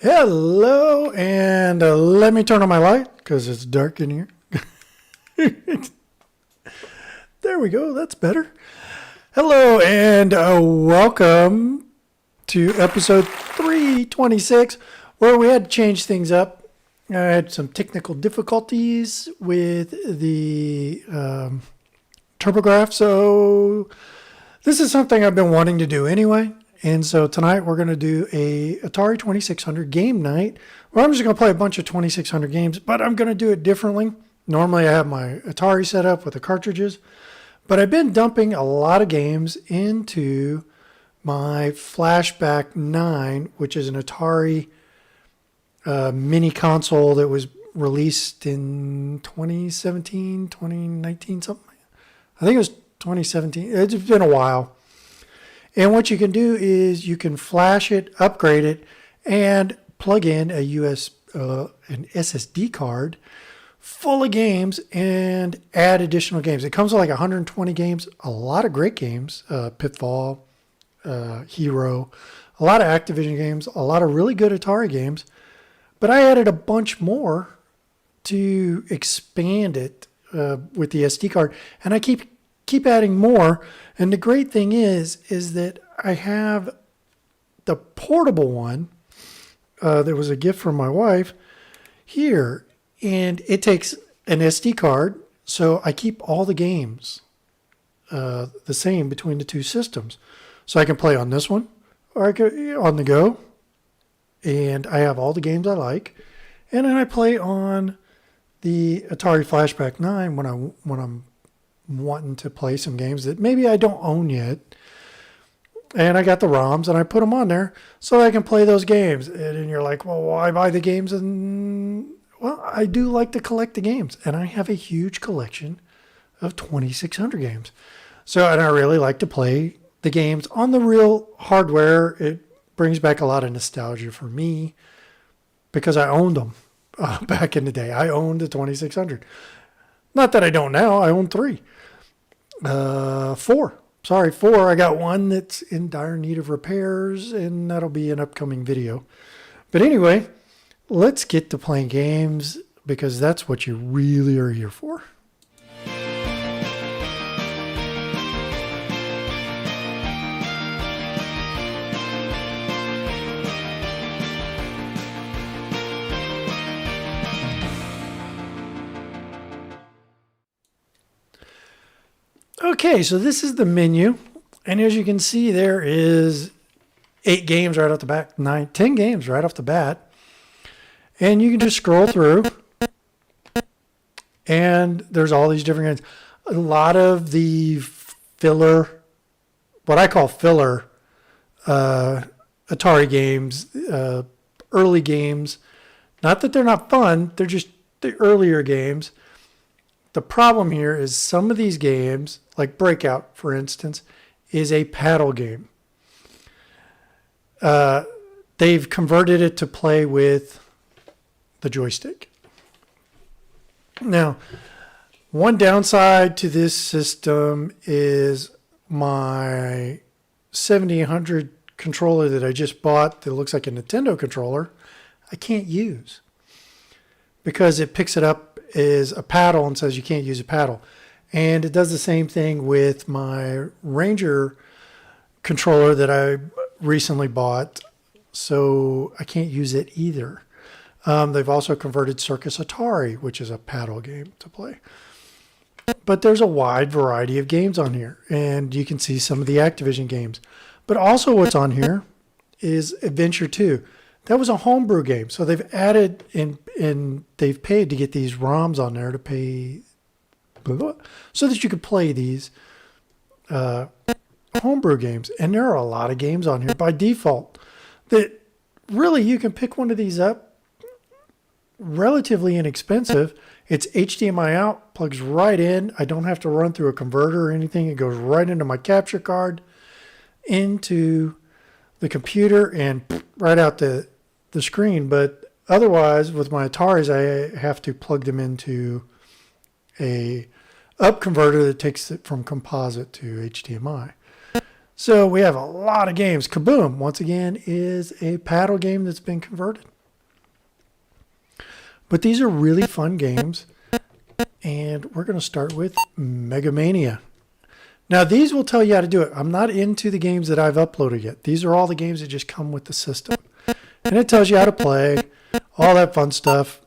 Hello, and let me turn on my light because it's dark in here. There we go. That's better. Hello, and welcome to episode 326, where we had to change things up. I had some technical difficulties with the TurboGrafx, so this is something I've been wanting to do anyway. And so tonight we're going to do a Atari 2600 game night. Well, I'm just going to play a bunch of 2600 games, but I'm going to do it differently. Normally I have my Atari set up with the cartridges, but I've been dumping a lot of games into my Flashback 9, which is an Atari mini console that was released in 2017, 2019, something. I think it was 2017. It's been a while. And what you can do is you can flash it, upgrade it, and plug in a an SSD card full of games and add additional games. It comes with like 120 games, a lot of great games, Pitfall, Hero, a lot of Activision games, a lot of really good Atari games. But I added a bunch more to expand it with the SD card, and I keep adding more. And the great thing is that I have the portable one that was a gift from my wife here, and it takes an SD card, so I keep all the games the same between the two systems. So I can play on this one, or I can on the go, and I have all the games I like, and then I play on the Atari Flashback 9 when I'm wanting to play some games that maybe I don't own yet. And I got the ROMs and I put them on there so I can play those games. And you're like, well, why buy the games? And well, I do like to collect the games, and I have a huge collection of 2600 games. So, and I really like to play the games on the real hardware. It brings back a lot of nostalgia for me because I owned them back in the day. I owned the 2600. Not that I don't now. I own 3. 4. Sorry, 4. I got one that's in dire need of repairs, and that'll be an upcoming video. But anyway, let's get to playing games because that's what you really are here for. Okay, so this is the menu, and as you can see, there is 8 games right off the bat, 10 games right off the bat, and you can just scroll through, and there's all these different games. A lot of the filler, what I call filler, Atari games, early games, not that they're not fun, they're just the earlier games. The problem here is some of these games, like Breakout, for instance, is a paddle game. They've converted it to play with the joystick. Now, one downside to this system is my 7800 controller that I just bought that looks like a Nintendo controller, I can't use because it picks it up as a paddle and says you can't use a paddle. And it does the same thing with my Ranger controller that I recently bought, so I can't use it either. They've also converted Circus Atari, which is a paddle game, to play. But there's a wide variety of games on here, and you can see some of the Activision games. But also what's on here is Adventure 2. That was a homebrew game, so they've added and they've paid to get these ROMs on there to pay so that you could play these homebrew games. And there are a lot of games on here by default that really you can pick one of these up relatively inexpensive. It's HDMI out, plugs right in. I don't have to run through a converter or anything. It goes right into my capture card, into the computer, and right out the screen. But otherwise, with my Ataris, I have to plug them into a up converter that takes it from composite to HDMI. So we have a lot of games. Kaboom, once again, is a paddle game that's been converted. But these are really fun games. And we're going to start with Mega Mania. Now, these will tell you how to do it. I'm not into the games that I've uploaded yet. These are all the games that just come with the system. And it tells you how to play, all that fun stuff.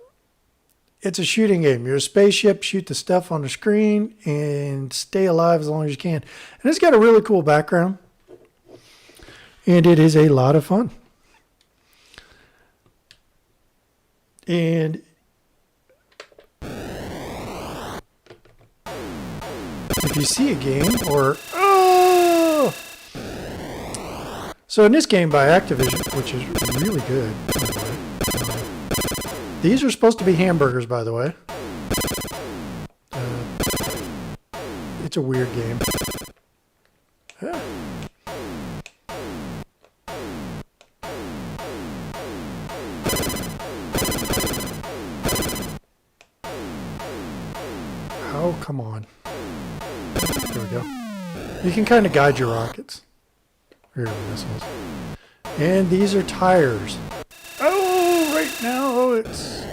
It's a shooting game. You're a spaceship, shoot the stuff on the screen, and stay alive as long as you can. And it's got a really cool background. And it is a lot of fun. And if you see a game or... Oh! So in this game by Activision, which is really good, by the way. These are supposed to be hamburgers, by the way. It's a weird game. Yeah. Oh, come on. There we go. You can kind of guide your rockets. Here are the missiles. And these are tires. Oh, right now, oh, it's...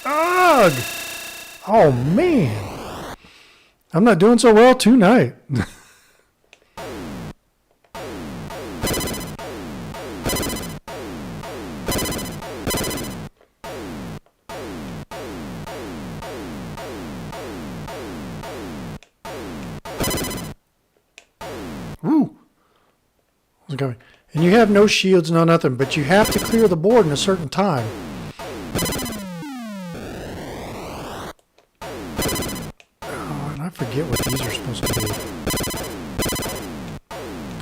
Ugh! Oh, man. I'm not doing so well tonight. Woo! How's it going? And you have no shields, no nothing, but you have to clear the board in a certain time. Oh, and I forget what these are supposed to be.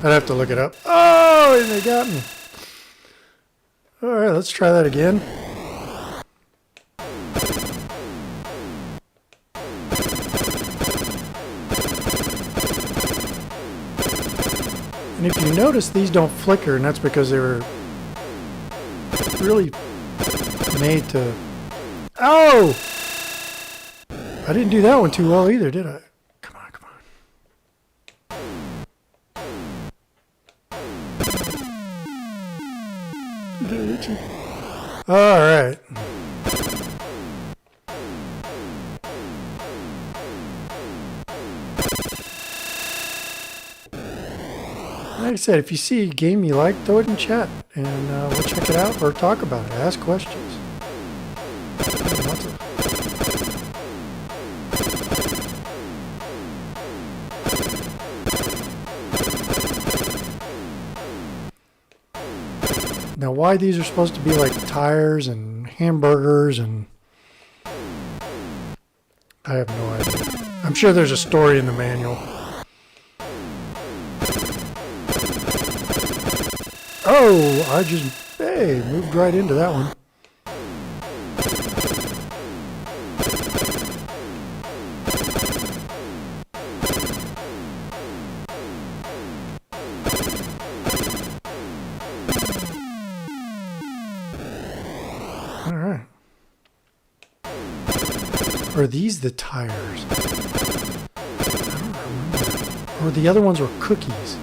I'd have to look it up. Oh, and they got me. All right, let's try that again. And if you notice, these don't flicker, and that's because they were really made to... Oh! I didn't do that one too well either, did I? Come on, come on. Did I hit you? All right. Like I said, if you see a game you like, throw it in chat, and we'll check it out or talk about it. Ask questions. Now, why these are supposed to be like tires and hamburgers, and I have no idea. I'm sure there's a story in the manual. Oh, I just, hey, moved right into that one. All right. Are these the tires? I don't remember. Or the other ones were cookies.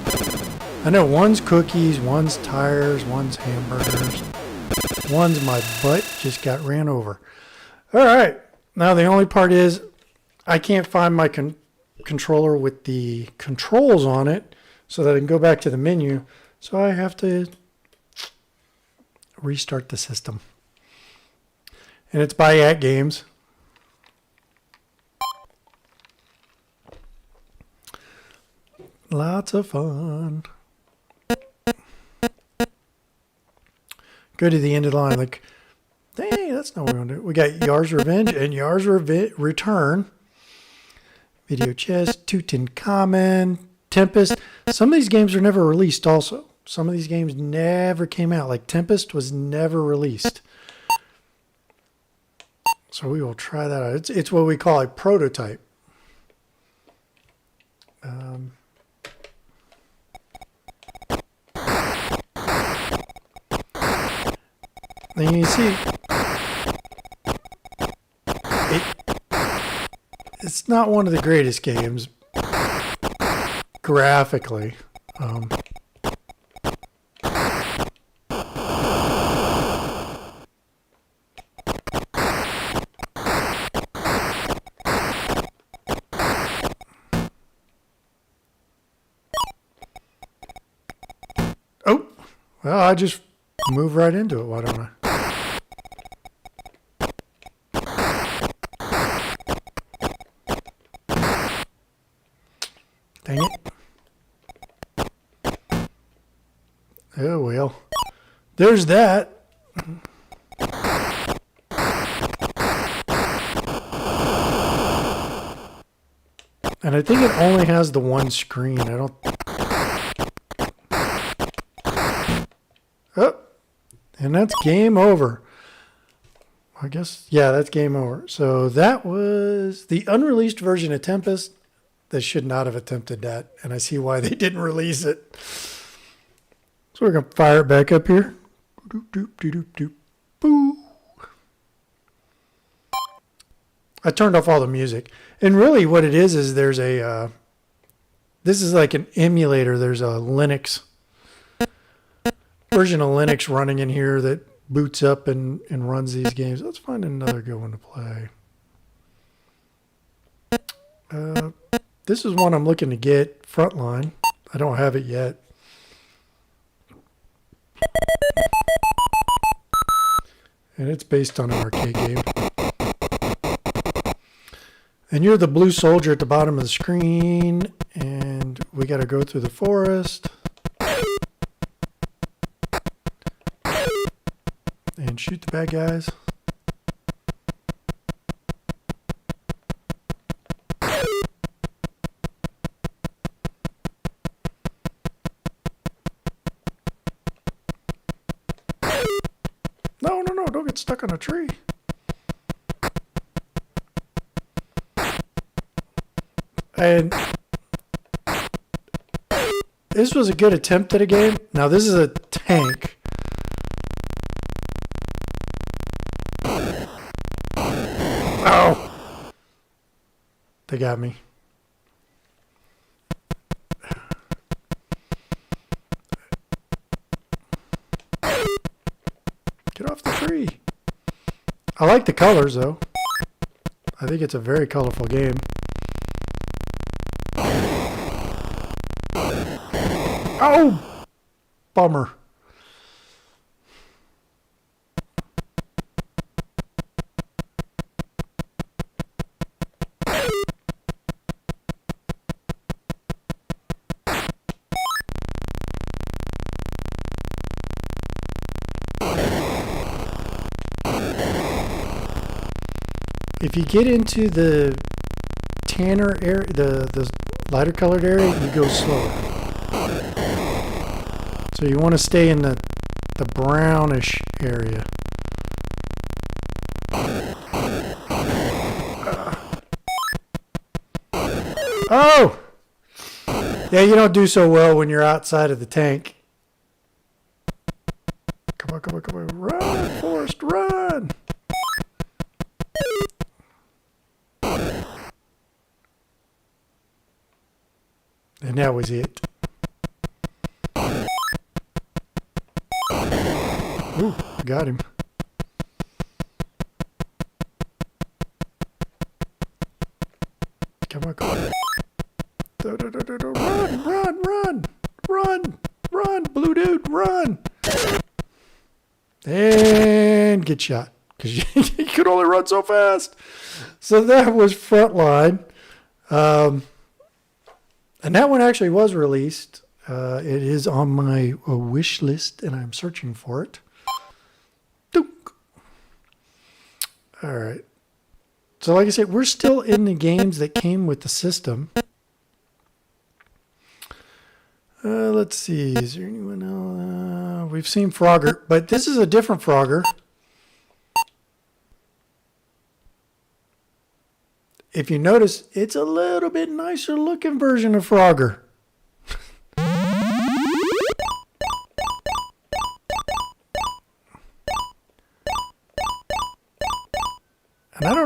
I know one's cookies, one's tires, one's hamburgers, one's my butt just got ran over. All right. Now the only part is I can't find my controller with the controls on it so that I can go back to the menu. So I have to restart the system. And it's by At Games. Lots of fun. Go to the end of the line like, dang, that's not what we're going to do. We got Yar's Revenge and Yar's Return. Video Chess, Tutankhamun, Tempest. Some of these games are never released also. Some of these games never came out. Like Tempest was never released. So we will try that out. It's what we call a prototype. And you see, it's not one of the greatest games graphically. Oh, well, I just move right into it. Why don't I? Dang it. Oh, well. There's that. And I think it only has the one screen. I don't... Oh. And that's game over. I guess, yeah, that's game over. So that was the unreleased version of Tempest. They should not have attempted that, and I see why they didn't release it. So we're going to fire it back up here. Doop, doop, doop, doop, doop. Boo. I turned off all the music. And really what it is there's a... this is like an emulator. There's a Linux version of Linux running in here that boots up and runs these games. Let's find another good one to play. This is one I'm looking to get, Frontline. I don't have it yet. And it's based on an arcade game. And you're the blue soldier at the bottom of the screen. And we got to go through the forest. And shoot the bad guys. No, don't get stuck on a tree. And this was a good attempt at a game. Now this is a tank. Oh! They got me. Get off the tree. I like the colors, though. I think it's a very colorful game. Oh! Bummer. If you get into the tanner area, the lighter colored area, you go slower. So you want to stay in the brownish area. Oh! Yeah, you don't do so well when you're outside of the tank. Come on, come on, come on. Run, Forrest, run! And that was it. Ooh, got him. Come on, come on. Run, run, run, run, run, blue dude, run. And get shot. Because you could only run so fast. So that was Frontline. And that one actually was released. It is on my wish list, and I'm searching for it. Dook. All right. So like I said, we're still in the games that came with the system. Let's see. Is there anyone else? We've seen Frogger, but this is a different Frogger. If you notice, it's a little bit nicer looking version of Frogger.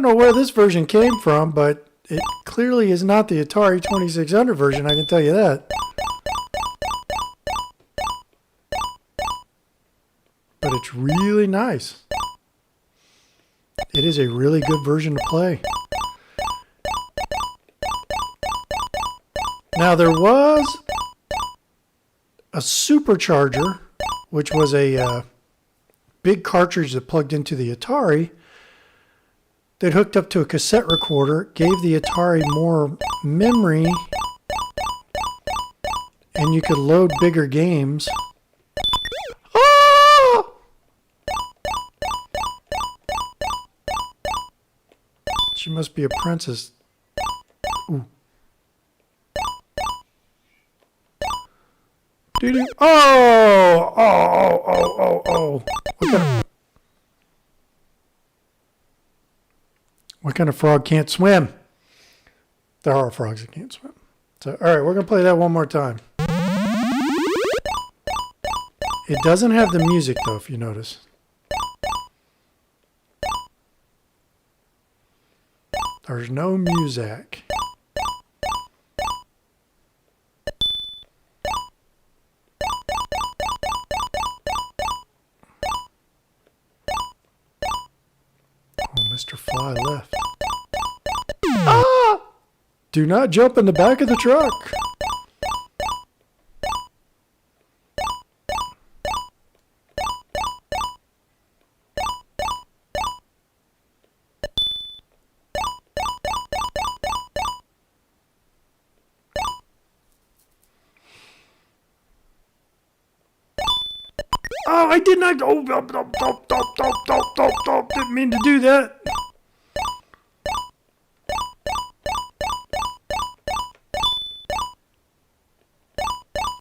don't know where this version came from, but it clearly is not the Atari 2600 version, I can tell you that. But it's really nice. It is a really good version to play. Now there was a supercharger, which was a big cartridge that plugged into the Atari that hooked up to a cassette recorder, gave the Atari more memory, and you could load bigger games. Ah! She must be a princess. Ooh. Doo-doo. Oh! Oh! What kind of frog can't swim? There are frogs that can't swim. So, all right, we're going to play that one more time. It doesn't have the music, though, if you notice. There's no music. Oh, Mr. Fly left. Ah! Do not jump in the back of the truck. Oh, I did not. Oh, didn't mean to do that.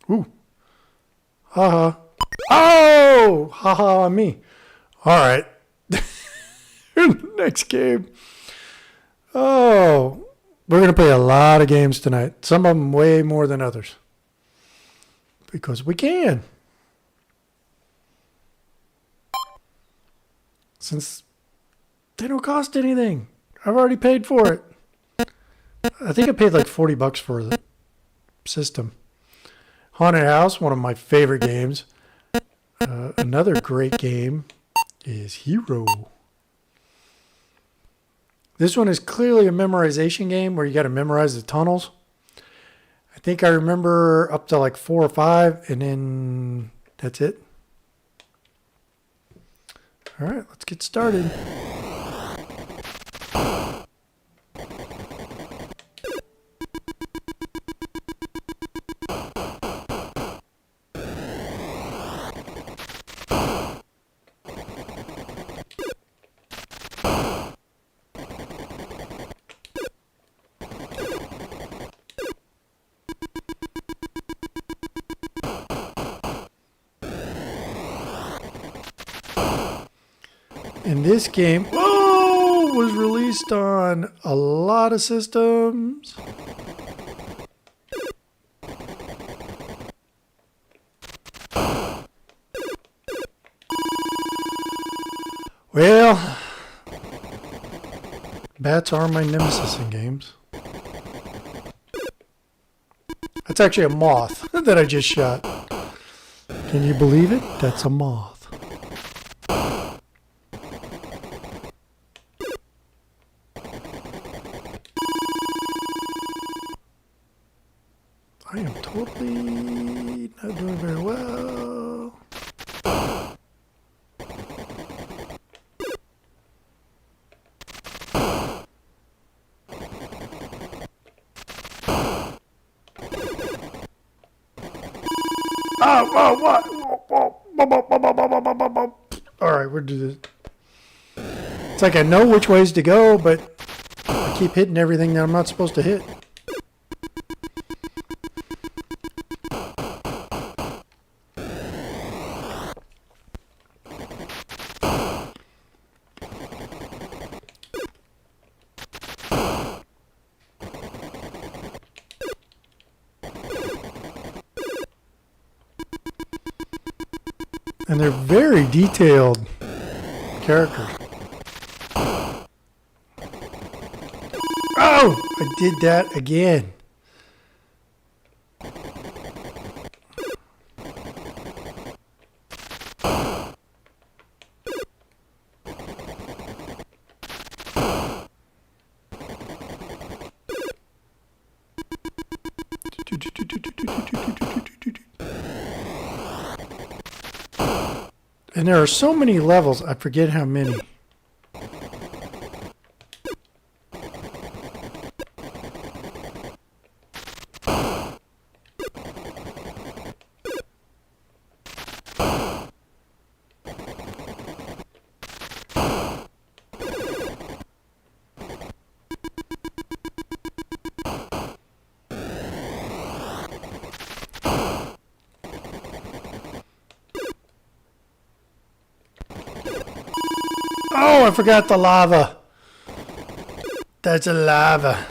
Ooh. Haha. Oh! Haha on me. All right. Next game. Oh. We're going to play a lot of games tonight. Some of them way more than others. Because we can. Since they don't cost anything. I've already paid for it. I think I paid like $40 for the system. Haunted House, one of my favorite games. Another great game is Hero. This one is clearly a memorization game where you got to memorize the tunnels. I think I remember up to like 4 or 5, and then that's it. All right, let's get started. And this game, was released on a lot of systems. Well, bats are my nemesis in games. That's actually a moth that I just shot. Can you believe it? That's a moth. I am totally not doing very well. What? All right, we'll do this. It's like I know which ways to go, but I keep hitting everything that I'm not supposed to hit. And they're very detailed characters. I did that again. And there are so many levels, I forget how many. Oh, I forgot the lava. That's a lava.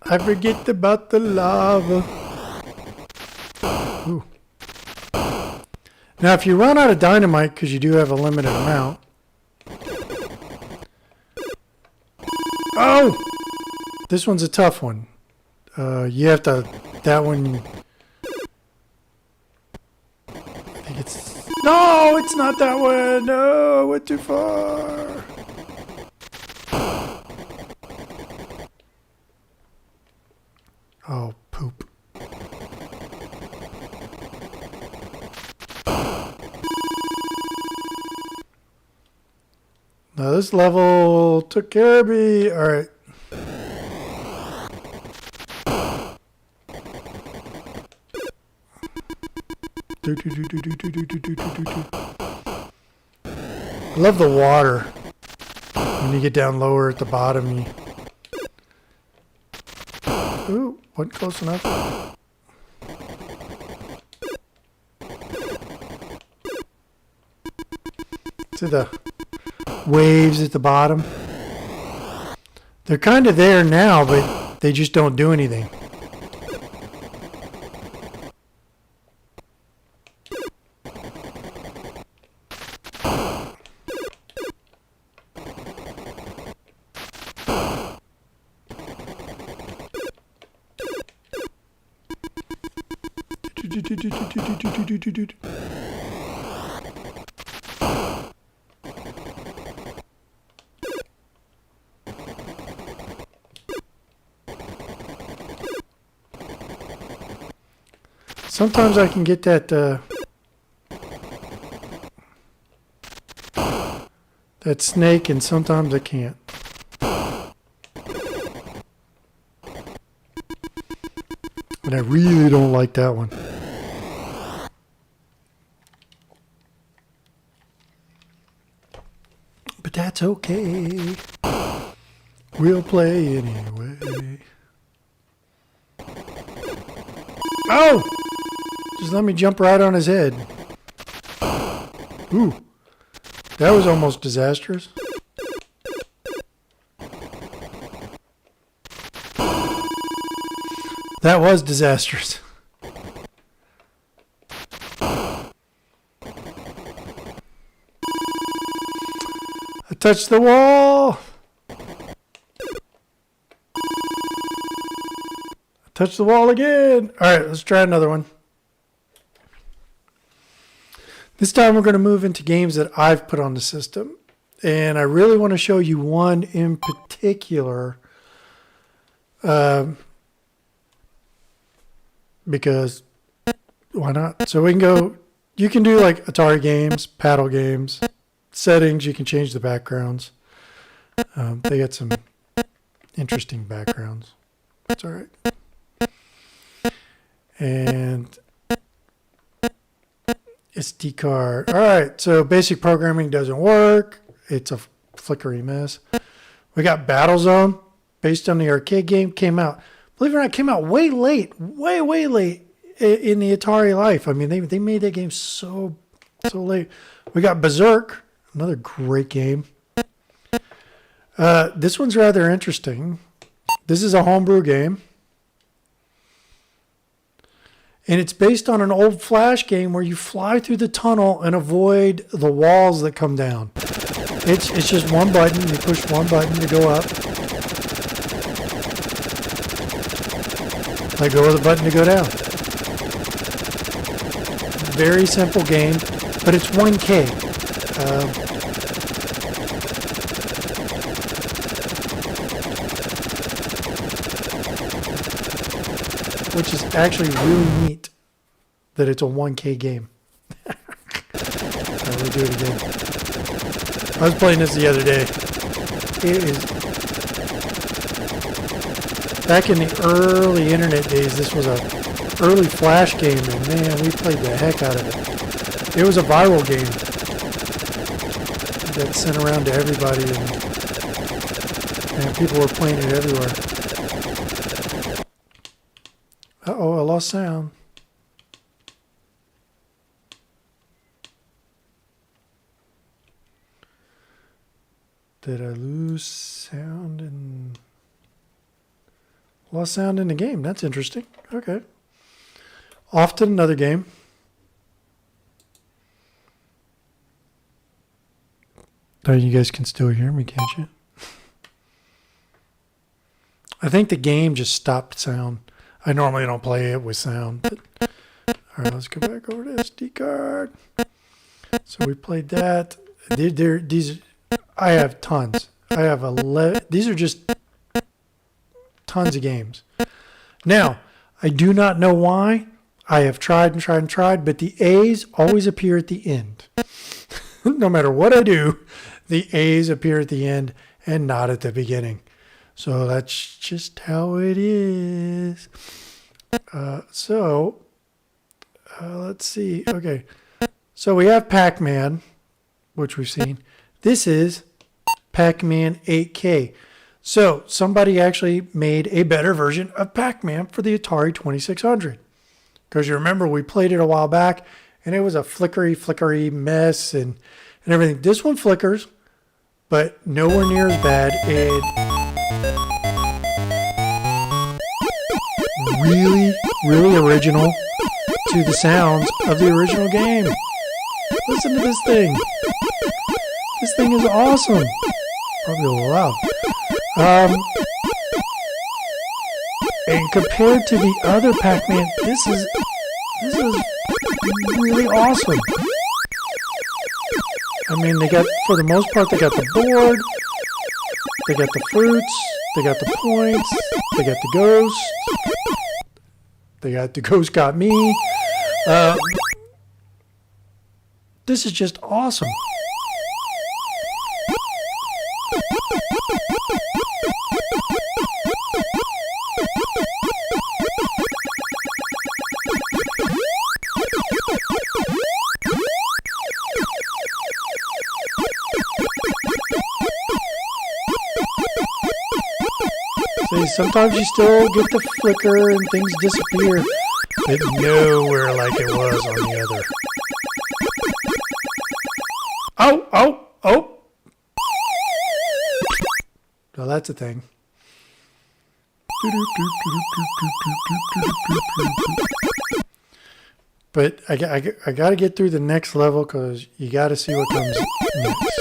I forget about the lava. Ooh. Now, if you run out of dynamite, because you do have a limited amount. Oh! This one's a tough one. You have to... That one... I think it's... No! It's not that one! No! I went too far! Oh, poop. Now this level took care of me. All right. I love the water. When you get down lower at the bottom, you... Ooh, wasn't close enough. To the waves at the bottom. They're kind of there now, but they just don't do anything. Sometimes I can get that that snake, and sometimes I can't. And I really don't like that one. But that's okay. We'll play anyway. Oh! Just let me jump right on his head. Ooh. That was almost disastrous. That was disastrous. I touched the wall. I touched the wall again. All right, let's try another one. This time we're going to move into games that I've put on the system. And I really want to show you one in particular. Because why not? So we can go, you can do like Atari games, paddle games, settings, you can change the backgrounds. They got some interesting backgrounds. That's all right. And SD card. All right, so basic programming doesn't work. It's a flickery mess. We got Battlezone, based on the arcade game, came out. Believe it or not, came out way late, way late in the Atari life. I mean, they made that game so late. We got Berserk, another great game. This one's rather interesting. This is a homebrew game. And it's based on an old Flash game where you fly through the tunnel and avoid the walls that come down. It's just one button. You push one button to go up. Let go of the button to go down. Very simple game, but it's 1K. Which is actually really neat that it's a 1K game. I will do it again. I was playing this the other day. It is back in the early internet days. This was a early Flash game, and man, we played the heck out of it. It was a viral game that sent around to everybody, and people were playing it everywhere. Uh-oh, I lost sound. Did I lose sound in... Lost sound in the game. That's interesting. Okay. Off to another game. Oh, you guys can still hear me, can't you? I think the game just stopped sound. I normally don't play it with sound. But, all right, let's go back over to SD card. So we played that. These, I have tons. I have 11. These are just tons of games. Now, I do not know why. I have tried and tried and tried, but the A's always appear at the end. No matter what I do, the A's appear at the end and not at the beginning. So that's just how it is. Let's see. Okay. So we have Pac-Man, which we've seen. This is Pac-Man 8K. So somebody actually made a better version of Pac-Man for the Atari 2600. Because you remember we played it a while back and it was a flickery mess and everything. This one flickers, but nowhere near as bad. And really original to the sounds of the original game. Listen to this thing. This thing is awesome. Probably a little loud. And compared to the other Pac-Man, this is really awesome. I mean, they got, for the most part, they got the board, they got the fruits, they got the points, they got the ghost, they got the ghost got me. This is just awesome. See, sometimes you still get the flicker and things disappear, but nowhere like it was on the other. Oh! Well, that's a thing. But I got to get through the next level because you got to see what comes next.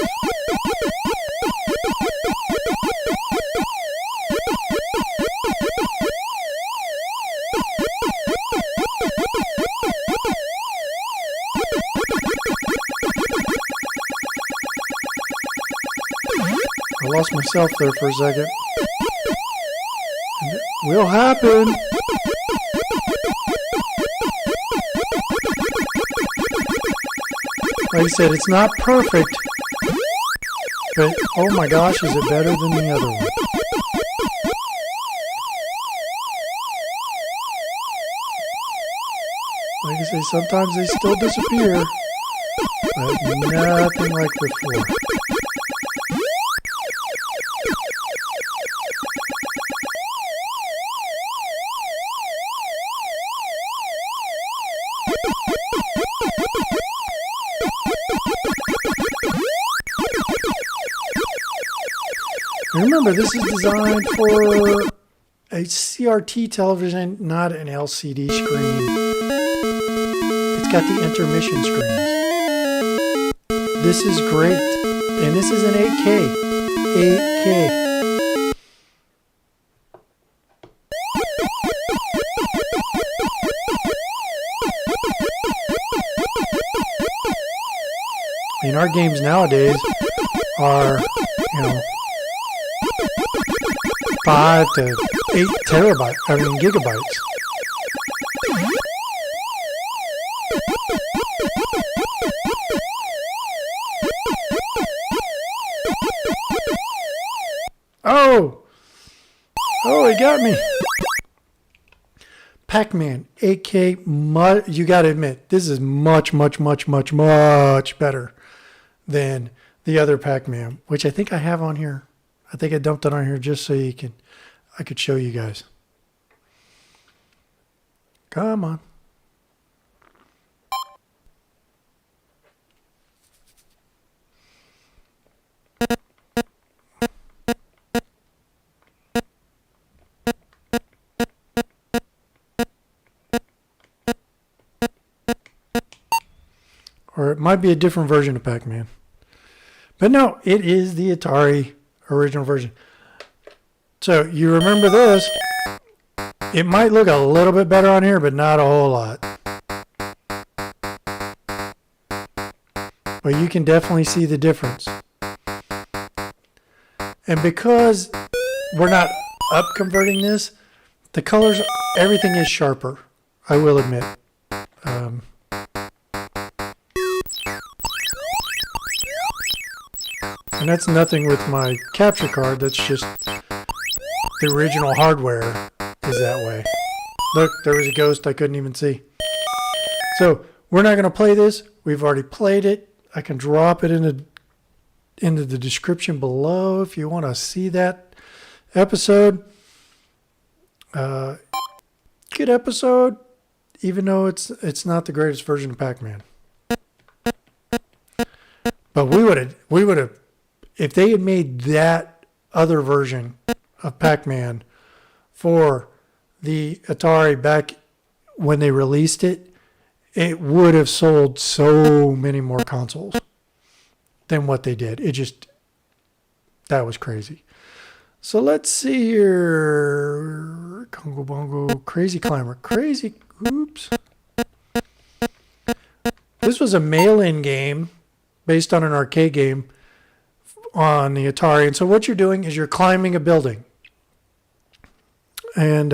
I lost myself there for a second. And it will happen. Like I said, it's not perfect, but oh my gosh, is it better than the other one? Like I say, sometimes they still disappear, but nothing like before. And remember, this is designed for a CRT television, not an LCD screen. It's got the intermission screens. This is great. And this is an 8K. 8K. And our games nowadays are, 5 to 8 gigabytes. Oh, it got me. Pac-Man 8K, you got to admit, this is much better than the other Pac-Man, which I think I have on here. I think I dumped it on here just so I could show you guys. Come on. Or it might be a different version of Pac-Man. But no, it is the Atari original version. So you remember this. It might look a little bit better on here, but not a whole lot. But you can definitely see the difference. And because we're not up converting this, the colors, everything is sharper, I will admit. And that's nothing with my capture card. That's just the original hardware is that way. Look, there was a ghost I couldn't even see. So we're not going to play this. We've already played it. I can drop it into the description below if you want to see that episode. Good episode, even though it's not the greatest version of Pac-Man. But we would have, if they had made that other version of Pac-Man for the Atari back when they released it, it would have sold so many more consoles than what they did. That was crazy. So let's see here. Congo Bongo, Crazy Climber. Oops. This was a mail-in game based on an arcade game on the Atari. And so what you're doing is you're climbing a building. And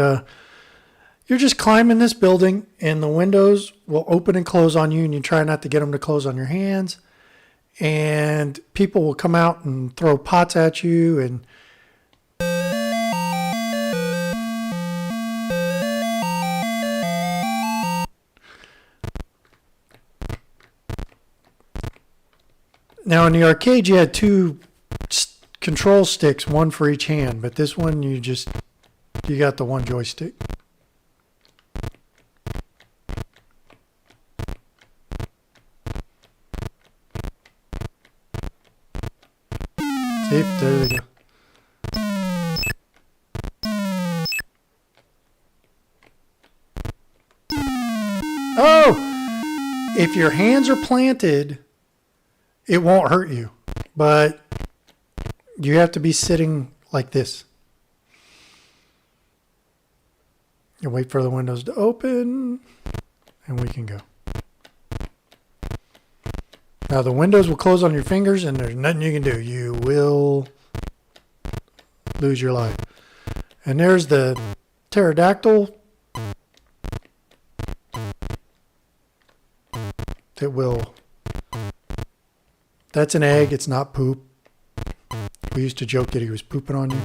you're just climbing this building, and the windows will open and close on you, and you try not to get them to close on your hands. And people will come out and throw pots at you. And now in the arcade, you had two control sticks, one for each hand, but this one you got the one joystick. See, there we go. Oh, if your hands are planted, it won't hurt you, but you have to be sitting like this. You wait for the windows to open, and we can go. Now the windows will close on your fingers, and there's nothing you can do. You will lose your life. And there's the pterodactyl that will... That's an egg. It's not poop. We used to joke that he was pooping on you.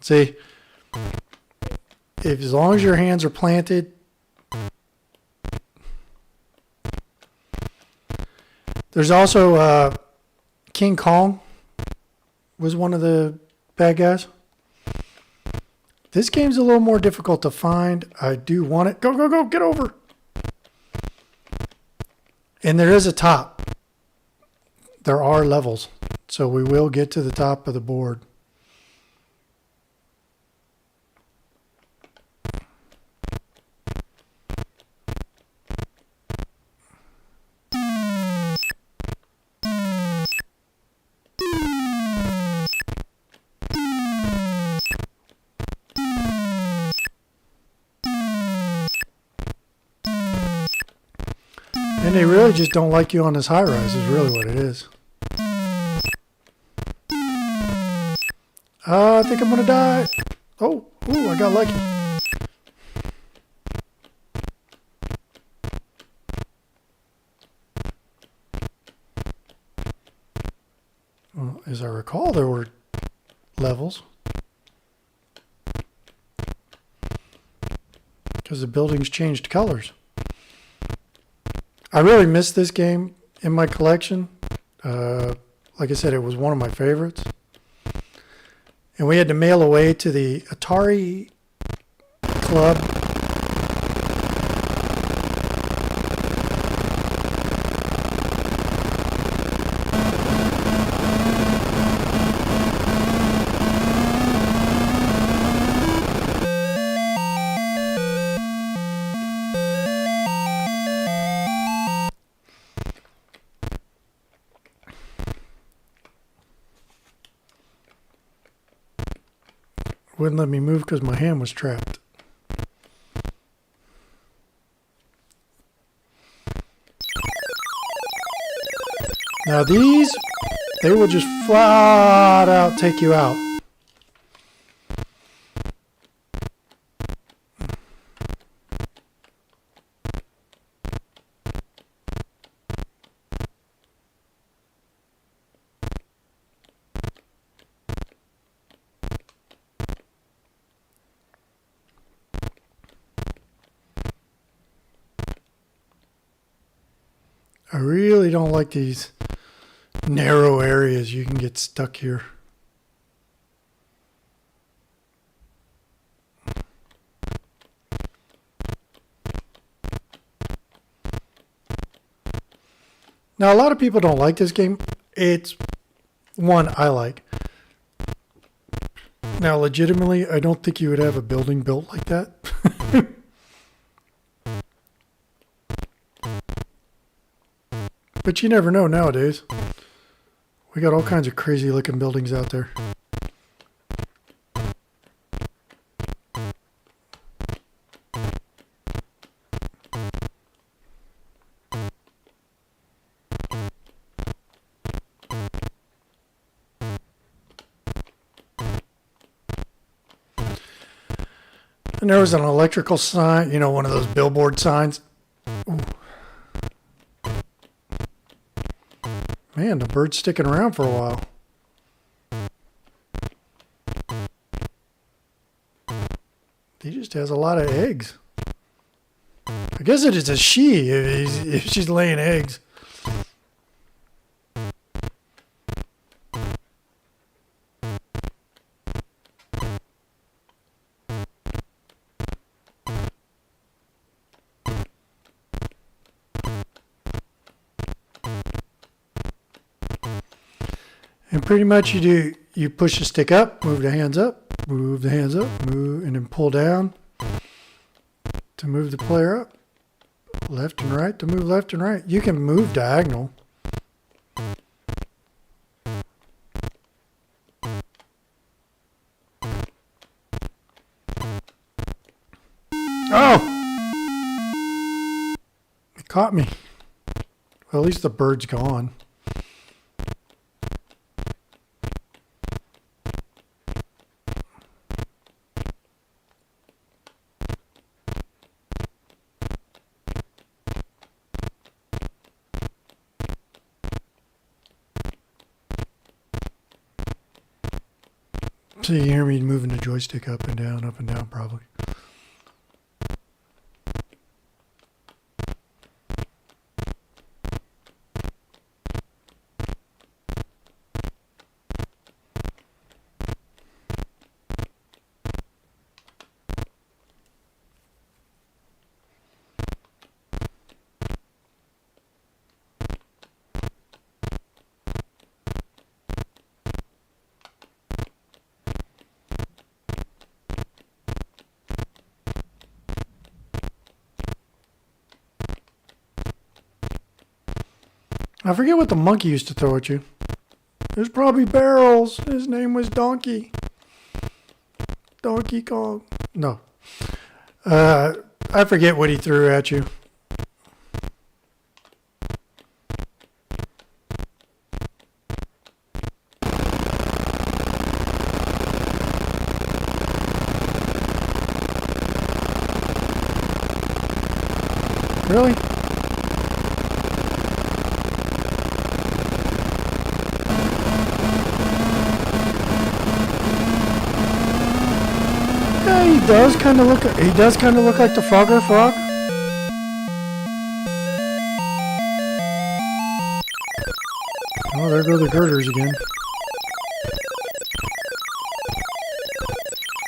See, as long as your hands are planted, there's also King Kong was one of the bad guys. This game's a little more difficult to find. I do want it. Go, get over. And there is a top. there are levels. So we will get to the top of the board. And they really just don't like you on this high rise is really what it is. I think I'm going to die. Oh, ooh, I got lucky. Well, as I recall, there were levels. Because the buildings changed colors. I really missed this game in my collection. Like I said, it was one of my favorites. And we had to mail away to the Atari club. Wouldn't let me move because my hand was trapped. Now these, they will just flat out take you out. I really don't like these narrow areas. You can get stuck here. Now, a lot of people don't like this game. It's one I like. Now, legitimately, I don't think you would have a building built like that. But you never know nowadays. We got all kinds of crazy looking buildings out there. And there was an electrical sign, you know, one of those billboard signs. Ooh. Man, the bird's sticking around for a while. He just has a lot of eggs. I guess it is a she if she's laying eggs. And pretty much you push the stick up, move the hands up, move, and then pull down to move the player up. Left and right to move left and right. You can move diagonal. Oh! It caught me. Well, at least the bird's gone. So you hear me moving the joystick up and down, probably. I forget what the monkey used to throw at you. There's probably barrels. His name was Donkey. Donkey Kong. No. I forget what he threw at you. Really? Yeah, he does kind of look. He does kind of look like the Frogger Frog. Oh, there go the girders again.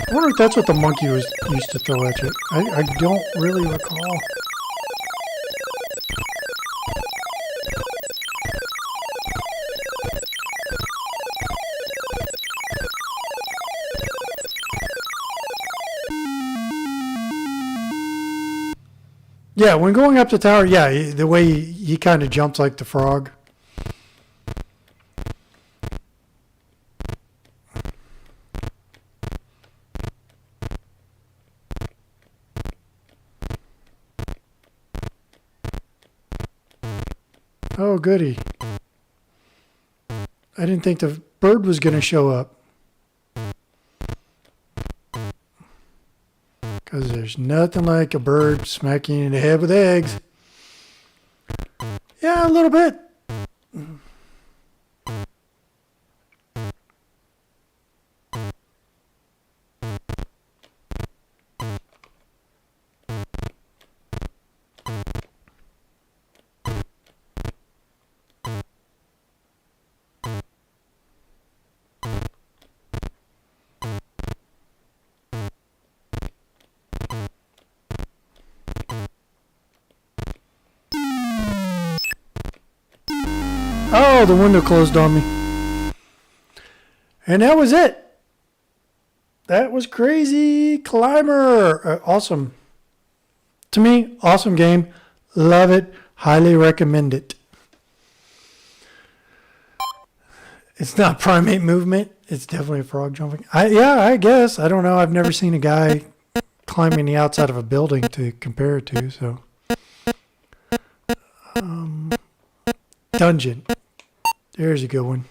I wonder if that's what the monkey used to throw at you. I don't really recall. Yeah, when going up the tower, yeah, the way he kind of jumps like the frog. Oh, goody. I didn't think the bird was going to show up. Because there's nothing like a bird smacking you in the head with eggs. Yeah, a little bit. Oh, the window closed on me. And that was it. That was Crazy Climber. Awesome. To me, awesome game. Love it. Highly recommend it. It's not primate movement. It's definitely a frog jumping. I guess. I don't know. I've never seen a guy climbing the outside of a building to compare it to. So, dungeon. There's a good one.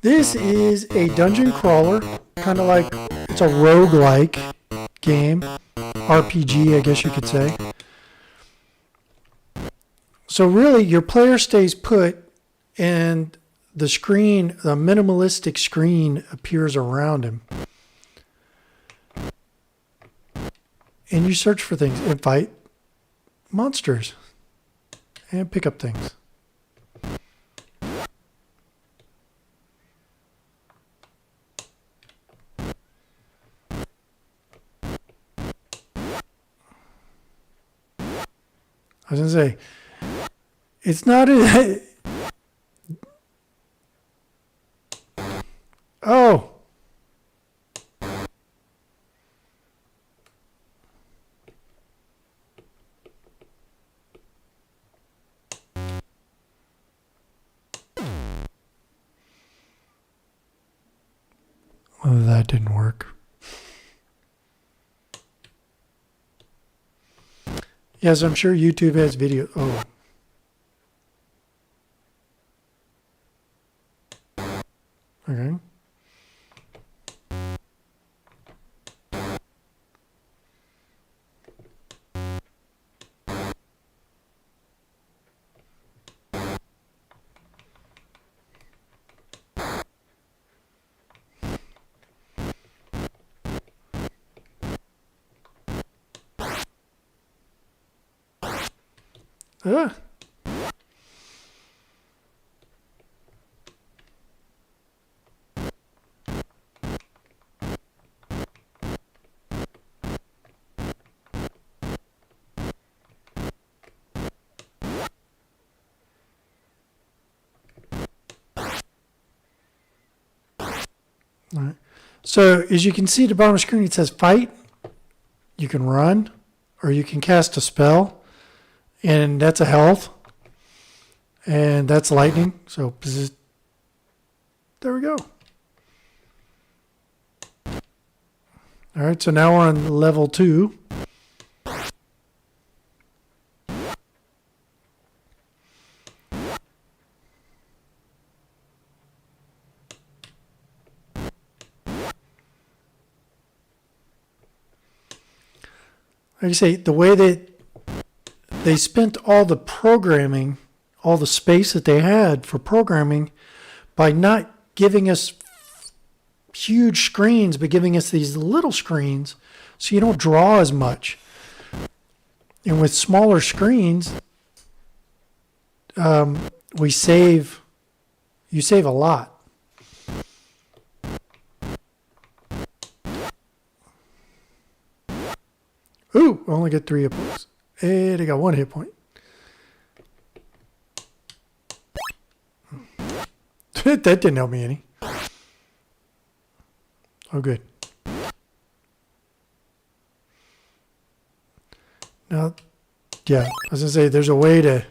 This is a dungeon crawler, kind of like, it's a roguelike game, RPG, I guess you could say. So really, your player stays put, and the screen, the minimalistic screen, appears around him. And you search for things and fight monsters and pick up things. I was going to say, it's not a... Oh. Oh, that didn't work. Yes, I'm sure YouTube has video. Oh. Okay. Ah. All right. So as you can see at the bottom of the screen, it says fight. You can run, or you can cast a spell. And that's a health. And that's lightning. So there we go. All right, so now we're on level 2. Like I say, the way that they spent all the programming, all the space that they had for programming, by not giving us huge screens, but giving us these little screens so you don't draw as much. And with smaller screens, you save a lot. Ooh, I only get 3 hit points. And I got 1 hit point. That didn't help me any. Oh, good. Now, yeah, I was going to say there's a way to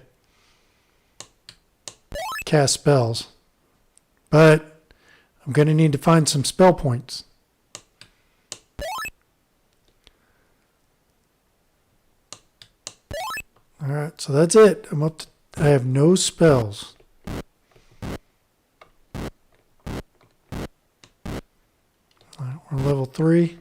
cast spells, but I'm going to need to find some spell points. All right, so that's it. I have no spells. All right, we're on level 3.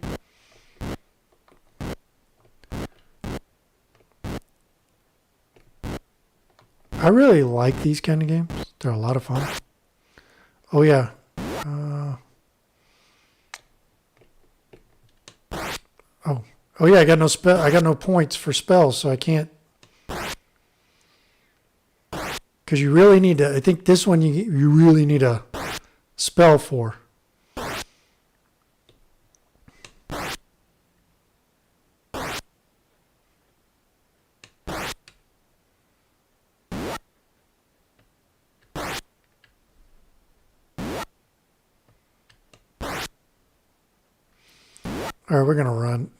I really like these kind of games. They're a lot of fun. Oh yeah. Oh yeah. I got no spell. I got no points for spells, so I can't. Because you really need to. I think this one you really need a spell for. All right, we're going to run.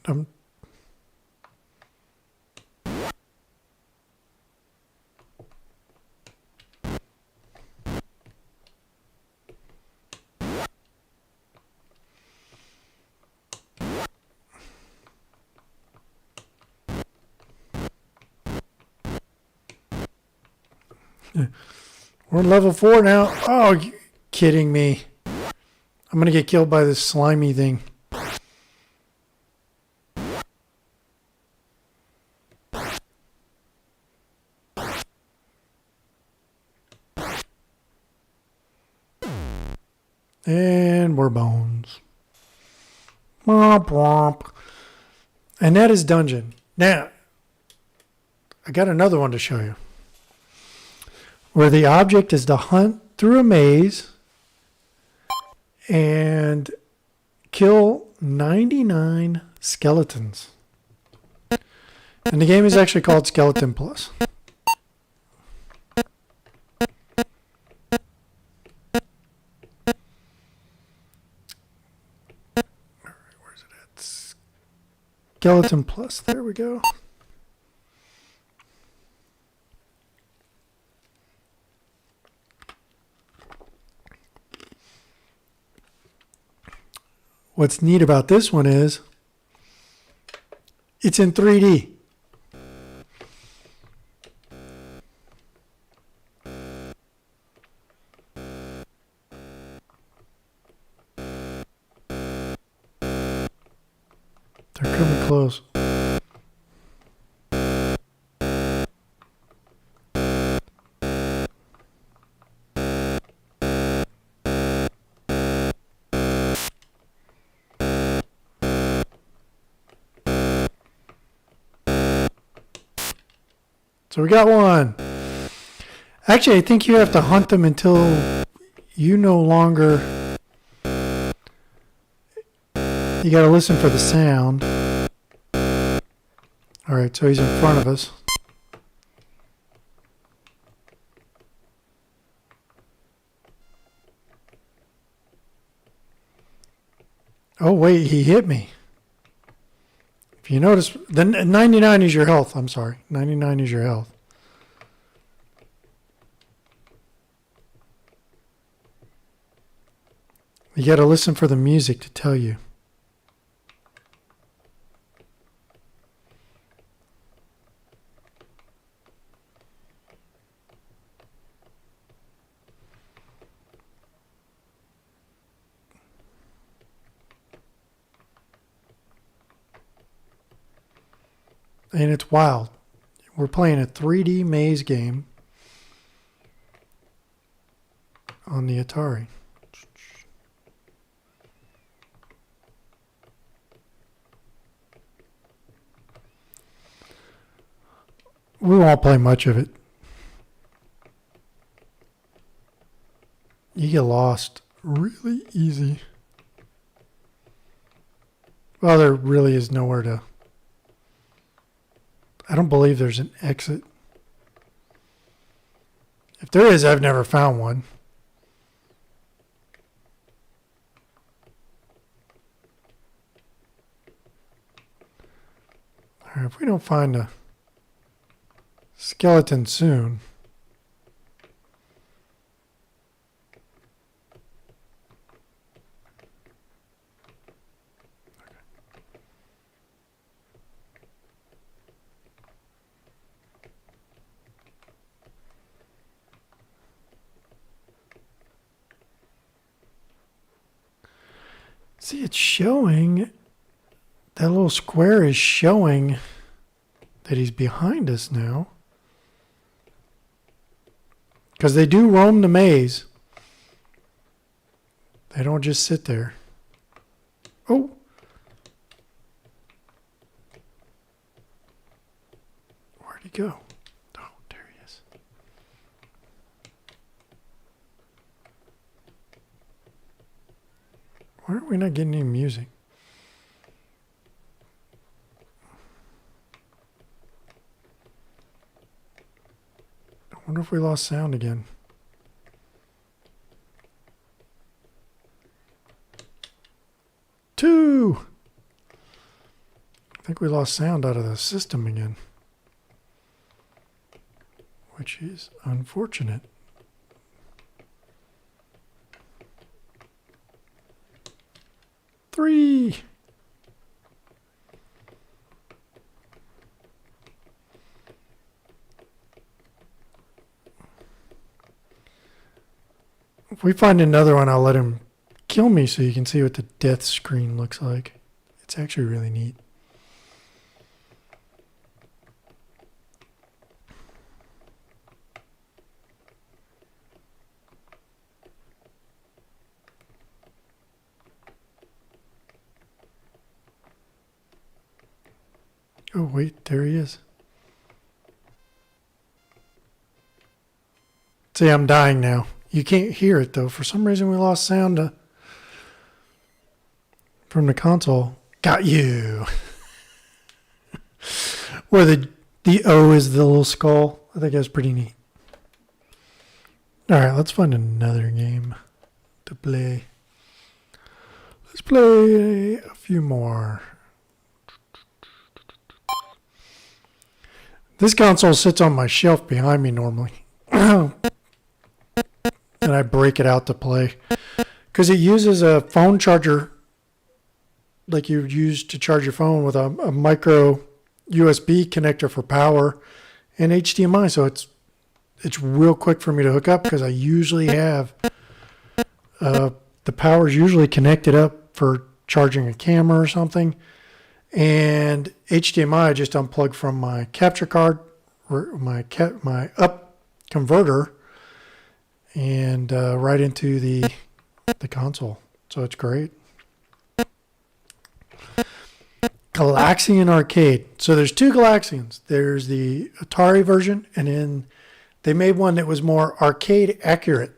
We're on level 4 now. Oh, you're kidding me. I'm going to get killed by this slimy thing. And we're bones. Womp womp. And that is dungeon. Now, I got another one to show you. Where the object is to hunt through a maze and kill 99 skeletons. And the game is actually called Skeleton Plus. Where's it at? Skeleton Plus. There we go. What's neat about this one is it's in 3D. They're coming close. So we got one. Actually, I think you have to hunt them until you no longer... You got to listen for the sound. All right, so he's in front of us. Oh, wait, he hit me. If you notice, then 99 is your health. I'm sorry. 99 is your health. You got to listen for the music to tell you. And it's wild. We're playing a 3D maze game on the Atari. We won't play much of it. You get lost really easy. Well, there really is nowhere to... I don't believe there's an exit. If there is, I've never found one. All right, if we don't find a skeleton soon... See, it's showing, that little square is showing that he's behind us now. Because they do roam the maze. They don't just sit there. Oh. Where'd he go? Oh, there he is. Why are we not getting any music? I wonder if we lost sound again. Two! I think we lost sound out of the system again. Which is unfortunate. Three! If we find another one, I'll let him kill me so you can see what the death screen looks like. It's actually really neat. Oh, wait, there he is. See, I'm dying now. You can't hear it, though. For some reason, we lost sound from the console. Got you. Where the O is the little skull. I think that's pretty neat. All right, let's find another game to play. Let's play a few more. This console sits on my shelf behind me normally. And I break it out to play. Because it uses a phone charger like you would use to charge your phone with a micro USB connector for power and HDMI. So it's real quick for me to hook up because I usually have the power's usually connected up for charging a camera or something. And HDMI I just unplug from my capture card, or my up converter, and right into the console. So it's great. Galaxian Arcade. So there's two Galaxians. There's the Atari version, and then they made one that was more arcade accurate.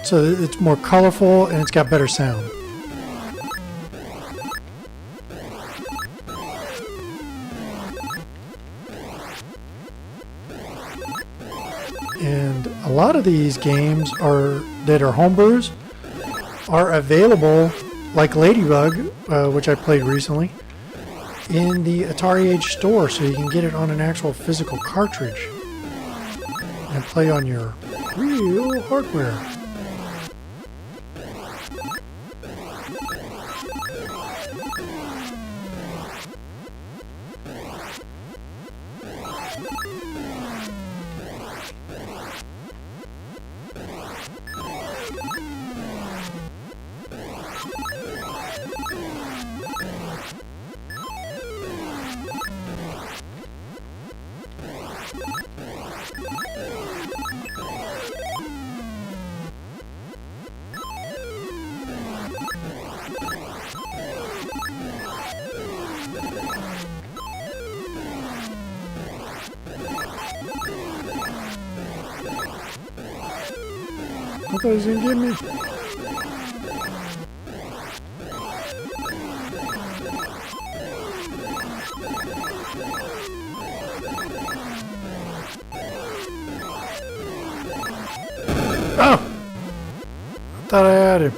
So it's more colorful and it's got better sound. And a lot of these games that are homebrews are available, like Ladybug, which I played recently, in the Atari Age store so you can get it on an actual physical cartridge and play on your real hardware. I thought he was gonna get me. Oh! I thought I had him.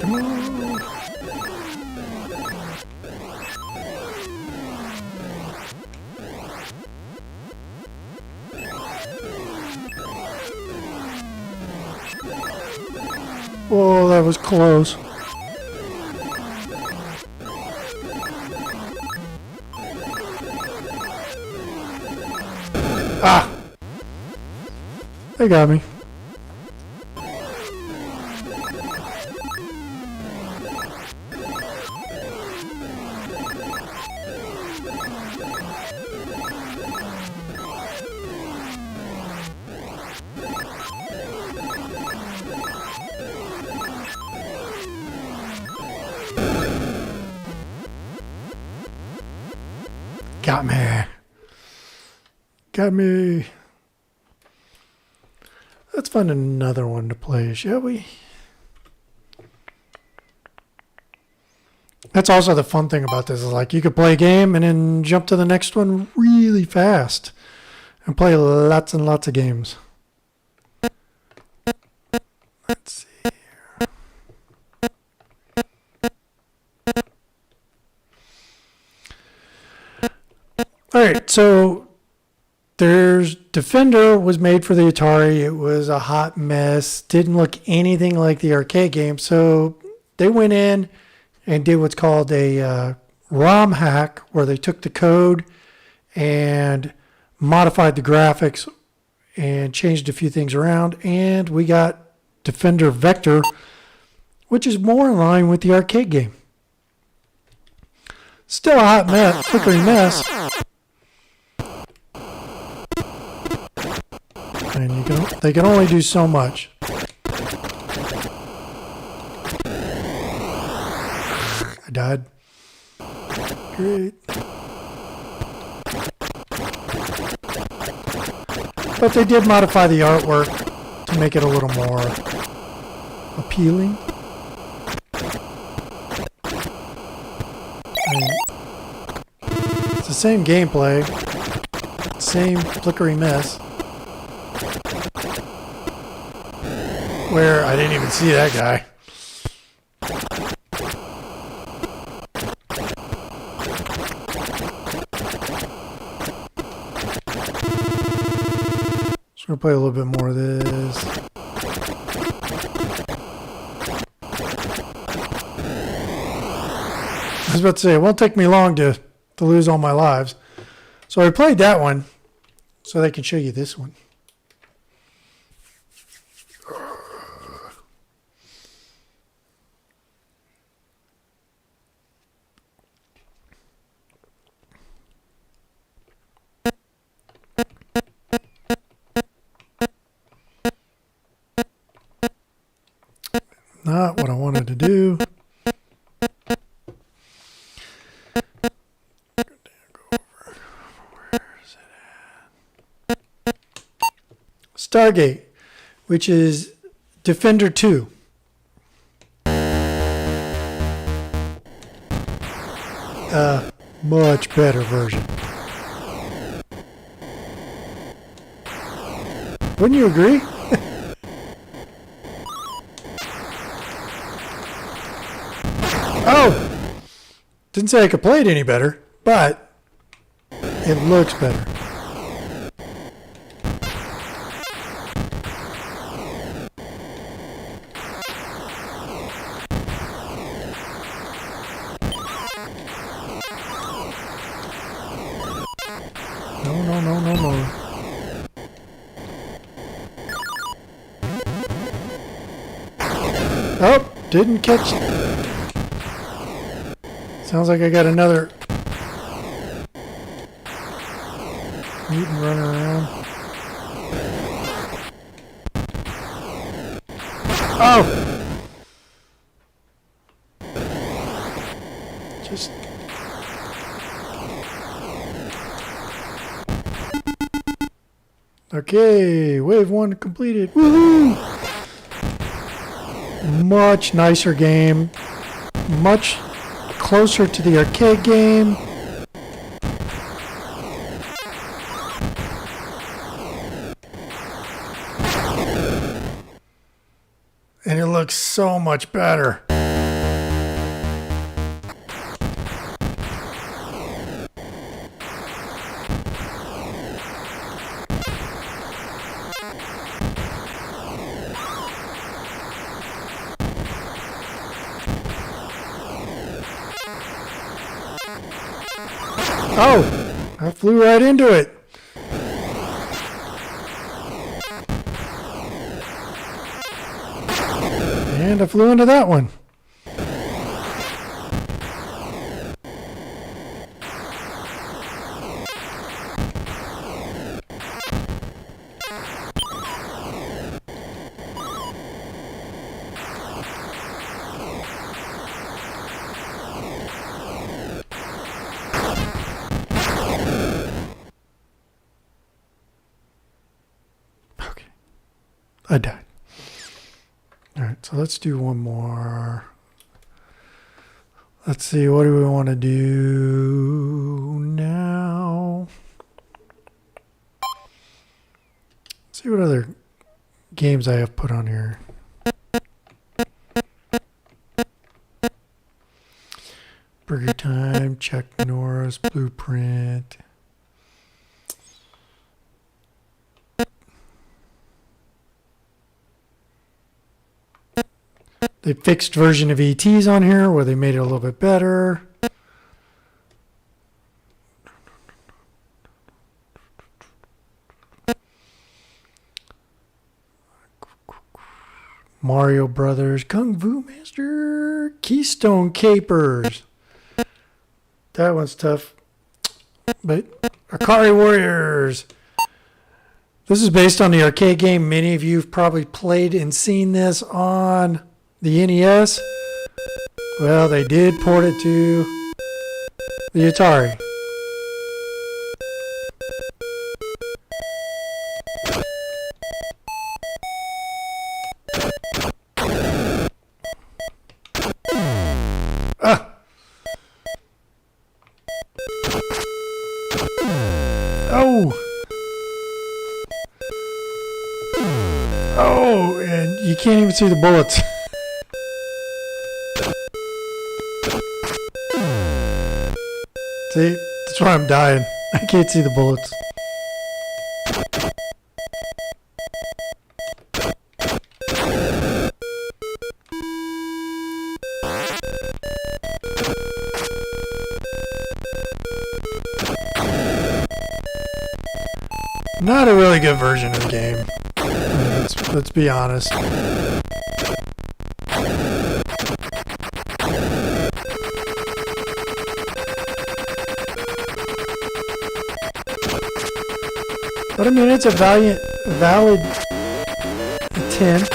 Come on. Oh, that was close. Ah! They got me. Got me. Got me. Let's find another one to play, shall we? That's also the fun thing about this is like you could play a game and then jump to the next one really fast and play lots and lots of games. Let's see here. All right, so there's Defender was made for the Atari. It was a hot mess. Didn't look anything like the arcade game. So they went in and did what's called a ROM hack, where they took the code and modified the graphics and changed a few things around. And we got Defender Vector, which is more in line with the arcade game. Still a hot mess, flickering mess. And they can only do so much. I died. Great. But they did modify the artwork to make it a little more appealing. It's the same gameplay, same flickery mess. Where I didn't even see that guy. Just gonna play a little bit more of this. I was about to say, it won't take me long to lose all my lives. So I played that one so they can show you this one. Not what I wanted to do. Stargate, which is Defender 2. Much better version. Wouldn't you agree? Oh! Didn't say I could play it any better, but it looks better. No. Oh, didn't catch. Sounds like I got another mutant running around. Oh! Just... Okay, wave 1 completed. Woohoo! Much nicer game. Much closer to the arcade game. And it looks so much better. Oh, I flew right into it. And I flew into that one. Okay. I died. All right, so let's do one more. Let's see, what do we want to do now? Let's see what other games I have put on here. Burger Time, Chuck Norris, Blueprint. They fixed version of ET's on here where they made it a little bit better. Mario Brothers, Kung Fu Master, Keystone Capers. That one's tough. But Atari Warriors. This is based on the arcade game. Many of you have probably played and seen this on the NES. Well, they did port it to the Atari. Oh! Oh, and you can't even see the bullets. See, that's why I'm dying. I can't see the bullets. Not a really good version of the game. Let's be honest. But I mean, it's a valid attempt.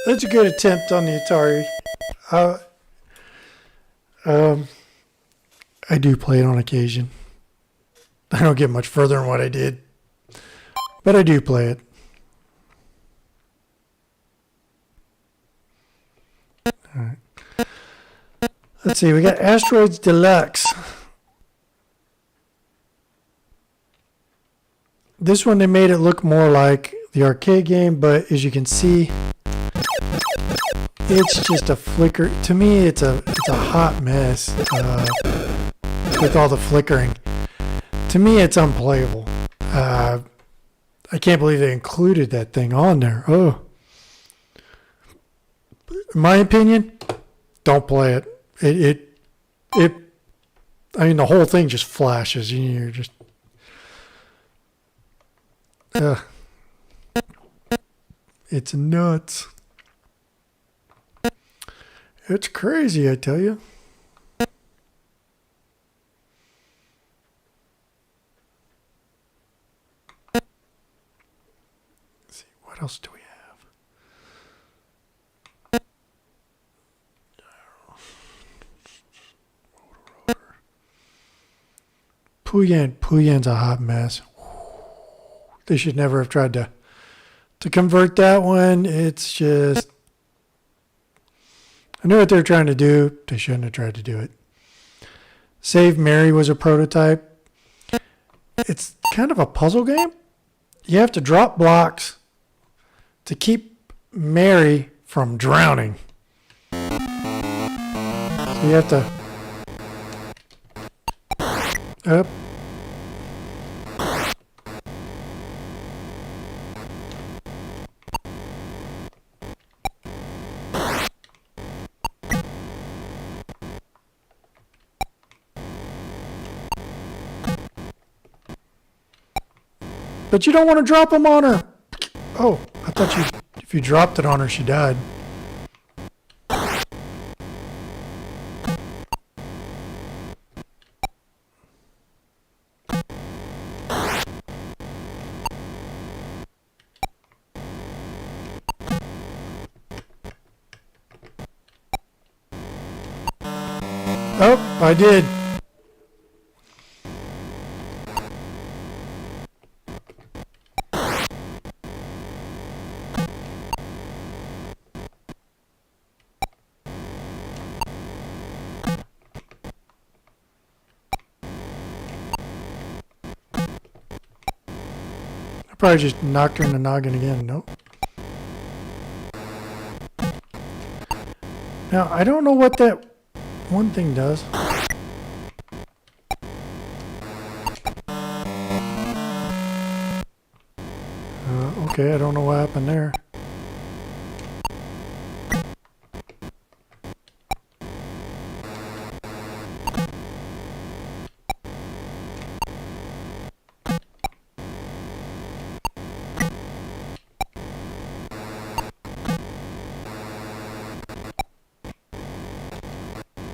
That's a good attempt on the Atari. Uh, I do play it on occasion. I don't get much further than what I did, but I do play it. All right. Let's see. We got Asteroids Deluxe. This one, they made it look more like the arcade game, but as you can see, it's just a flicker. To me, it's a hot mess with all the flickering. To me, it's unplayable. I can't believe they included that thing on there. Oh, in my opinion, don't play it. It. I mean, the whole thing just flashes. You're just. It's nuts. It's crazy, I tell you. Let's see, what else do we have? Puyan's a hot mess. They should never have tried to convert that one. It's just, I know what they're trying to do. They shouldn't have tried to do it. Save Mary was a prototype. It's kind of a puzzle game. You have to drop blocks to keep Mary from drowning. So you have to up. But you don't want to drop them on her. Oh, I thought if you dropped it on her, she died. Oh, I did. I probably just knocked her in the noggin again. Nope. Now, I don't know what that one thing does. Okay, I don't know what happened there.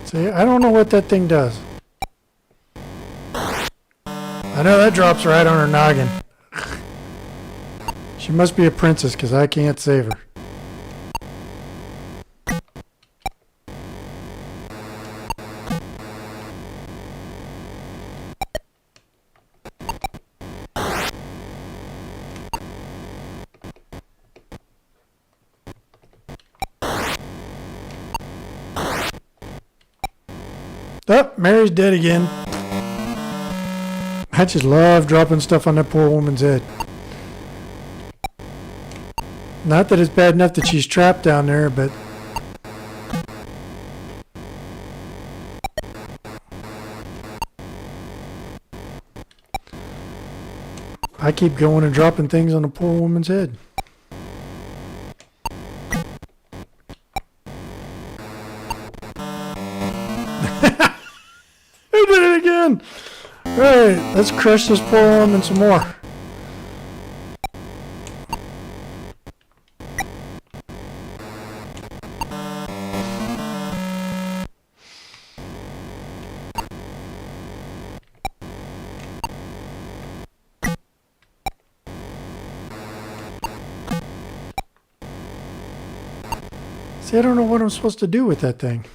See, I don't know what that thing does. I know that drops right on her noggin. She must be a princess because I can't save her. Oh, Mary's dead again. I just love dropping stuff on that poor woman's head. Not that it's bad enough that she's trapped down there, but... I keep going and dropping things on the poor woman's head. I did it again! Alright, let's crush this poor woman some more. See, I don't know what I'm supposed to do with that thing.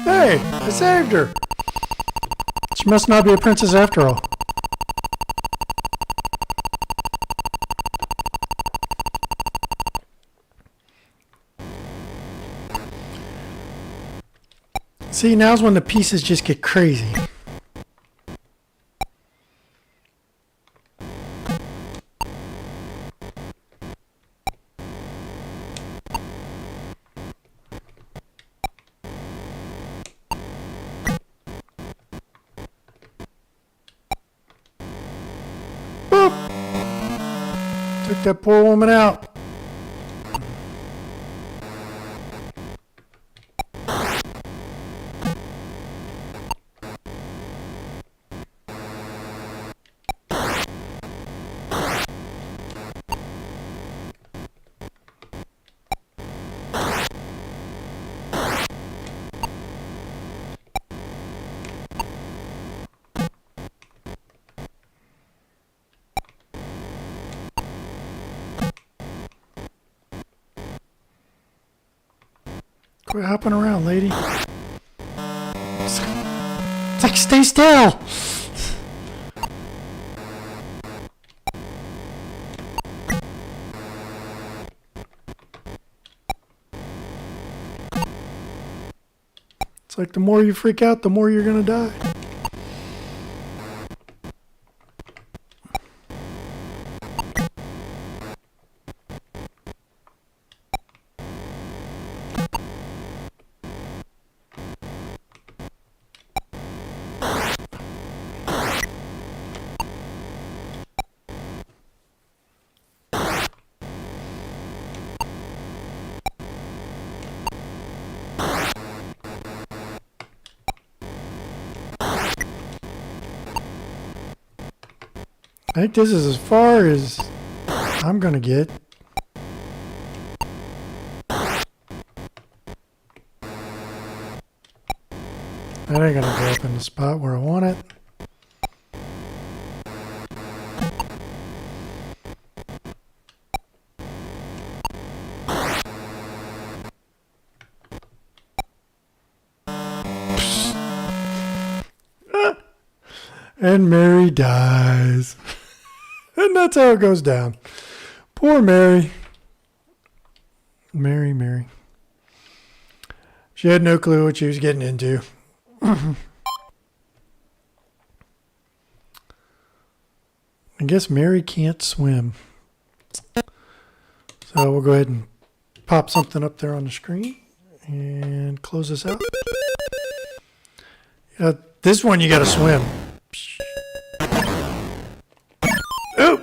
Hey, I saved her. She must not be a princess after all. See, now's when the pieces just get crazy. Boop! Took that poor woman out. Quit hopping around, lady. It's like, stay still. It's like the more you freak out, the more you're gonna die. I think this is as far as I'm gonna get. That ain't gonna go up in the spot where I want it. And Mary dies. And that's how it goes down. Poor Mary. Mary. She had no clue what she was getting into. I guess Mary can't swim. So we'll go ahead and pop something up there on the screen and close this out. This one you got to swim. Oh!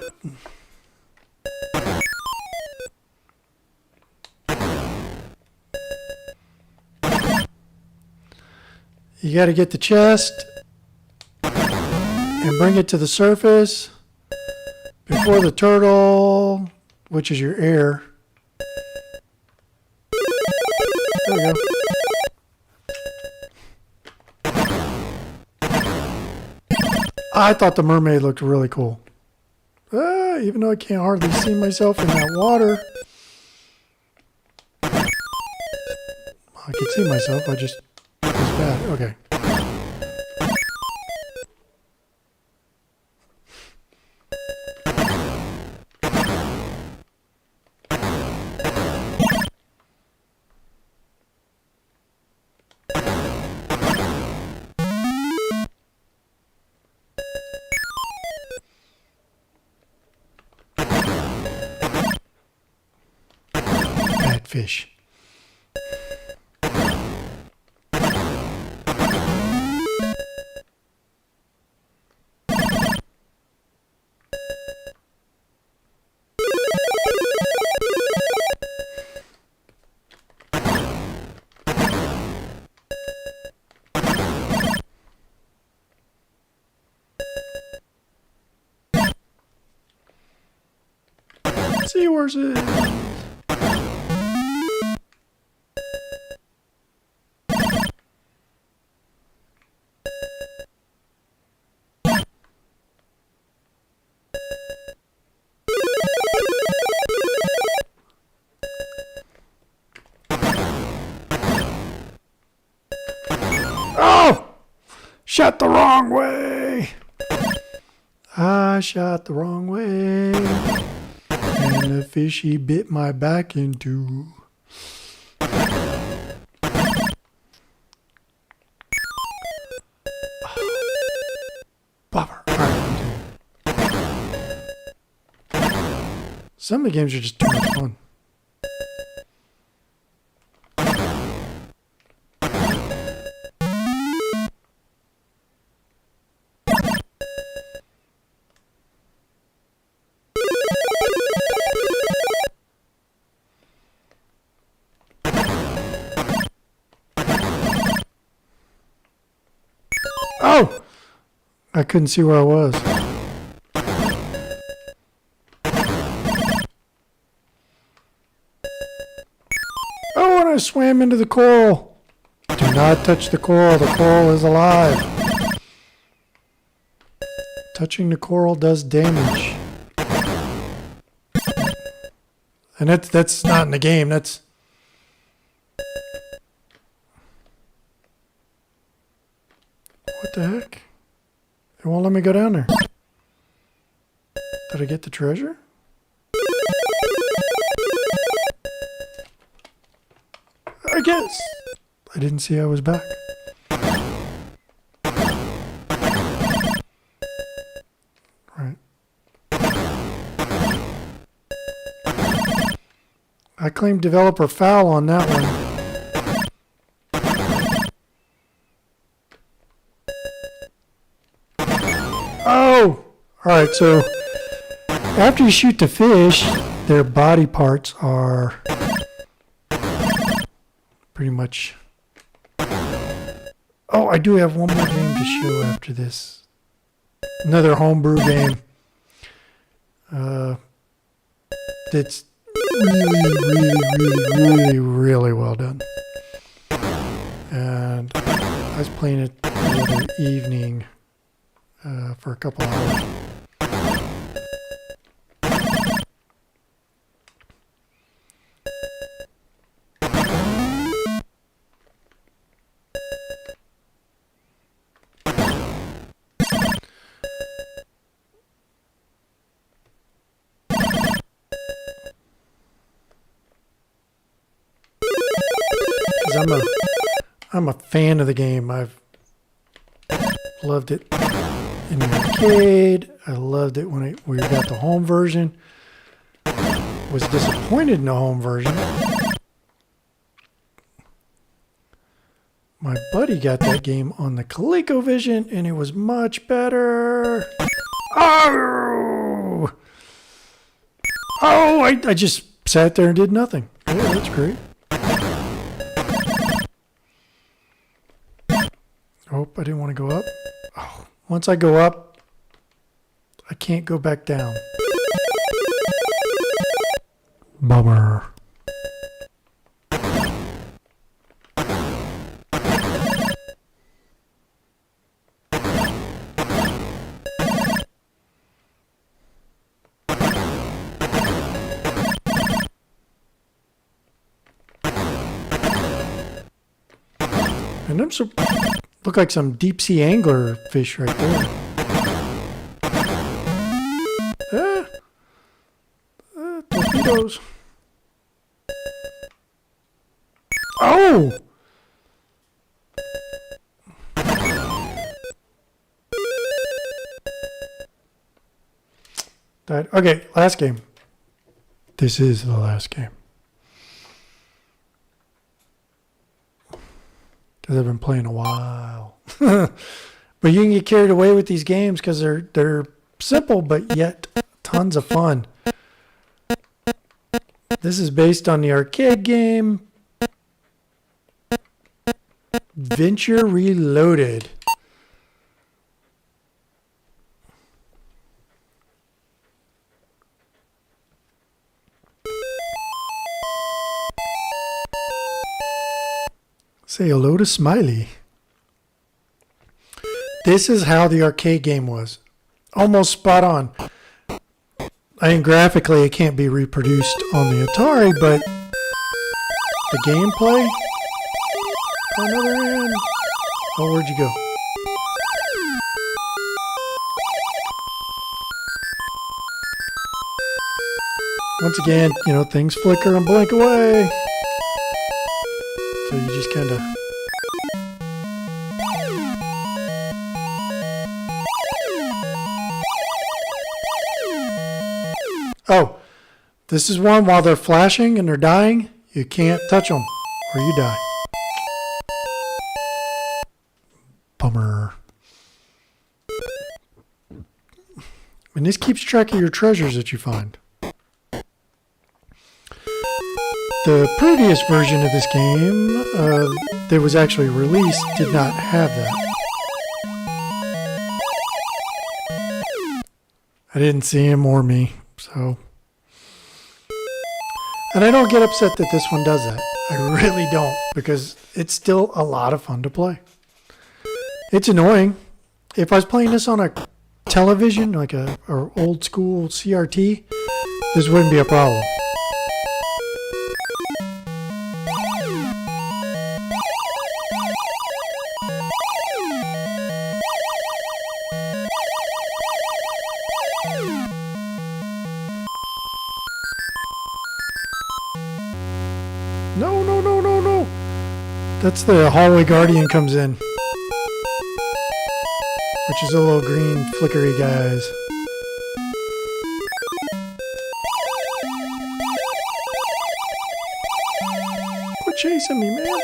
You got to get the chest and bring it to the surface before the turtle, which is your air. There we go. I thought the mermaid looked really cool. Even though I can't hardly see myself in that water. I can see myself, it's bad. Okay. Bad fish. Seahorses. Oh! Shot the wrong way. I shot the wrong way. And the fishy bit my back into. Bopper. Some of the games are just too much fun. Oh! I couldn't see where I was. Oh, and I swam into the coral. Do not touch the coral. The coral is alive. Touching the coral does damage. And that's not in the game. That's... What the heck? It won't let me go down there. Did I get the treasure? I guess. I didn't see I was back. Right. I claim developer foul on that one. Oh! Alright, so after you shoot the fish, their body parts are pretty much... Oh, I do have one more game to show after this. Another homebrew game. That's really well done. And I was playing it the other evening for a couple hours. I'm a fan of the game. I've loved it in the arcade. I loved it when we got the home version. Was disappointed in the home version. My buddy got that game on the ColecoVision, and it was much better. Oh! Oh, I just sat there and did nothing. Yeah, that's great. Oh, I didn't want to go up. Oh, once I go up, I can't go back down. Bummer. And them look like some deep sea angler fish right there. Torpedoes. Oh! Okay, last game. This is the last game. Because I've been playing a while. But you can get carried away with these games because they're simple but yet tons of fun. This is based on the arcade game Venture Reloaded. Say hello to Smiley. This is how the arcade game was. Almost spot on. I mean, graphically, it can't be reproduced on the Atari, but the gameplay, on the other hand, oh, where'd you go? Once again, you know, things flicker and blink away. So you just kind of... Oh, this is one while they're flashing and they're dying, you can't touch them or you die. Bummer. And this keeps track of your treasures that you find. The previous version of this game that was actually released did not have that. I didn't see him or me, so. And I don't get upset that this one does that. I really don't, because it's still a lot of fun to play. It's annoying. If I was playing this on a television, like a or old school CRT, this wouldn't be a problem. No, no, no, no, no. That's the hallway guardian comes in. Which is a little green flickery guys. Quit chasing me, man.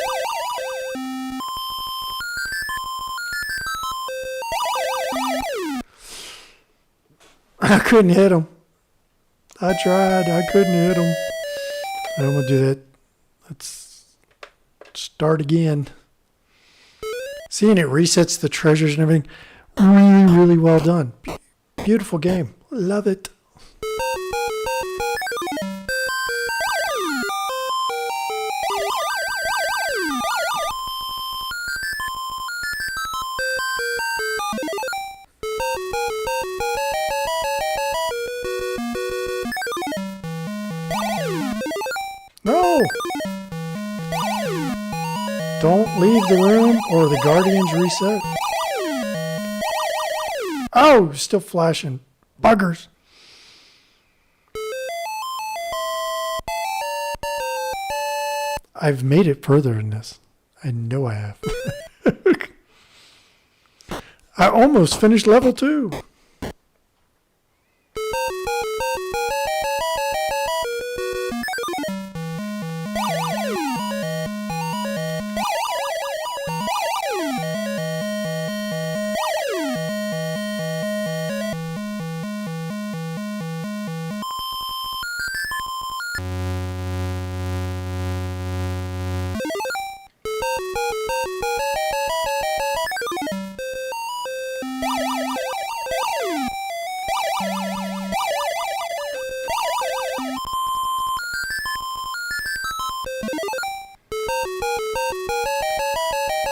I couldn't hit him. I tried. I couldn't hit him. I'm going to do that. Let's start again. Seeing it resets the treasures and everything. Really, really well done. Beautiful game. Love it. No! Don't leave the room or the guardians reset. Oh, still flashing. Buggers. I've made it further in this. I know I have. I almost finished level 2.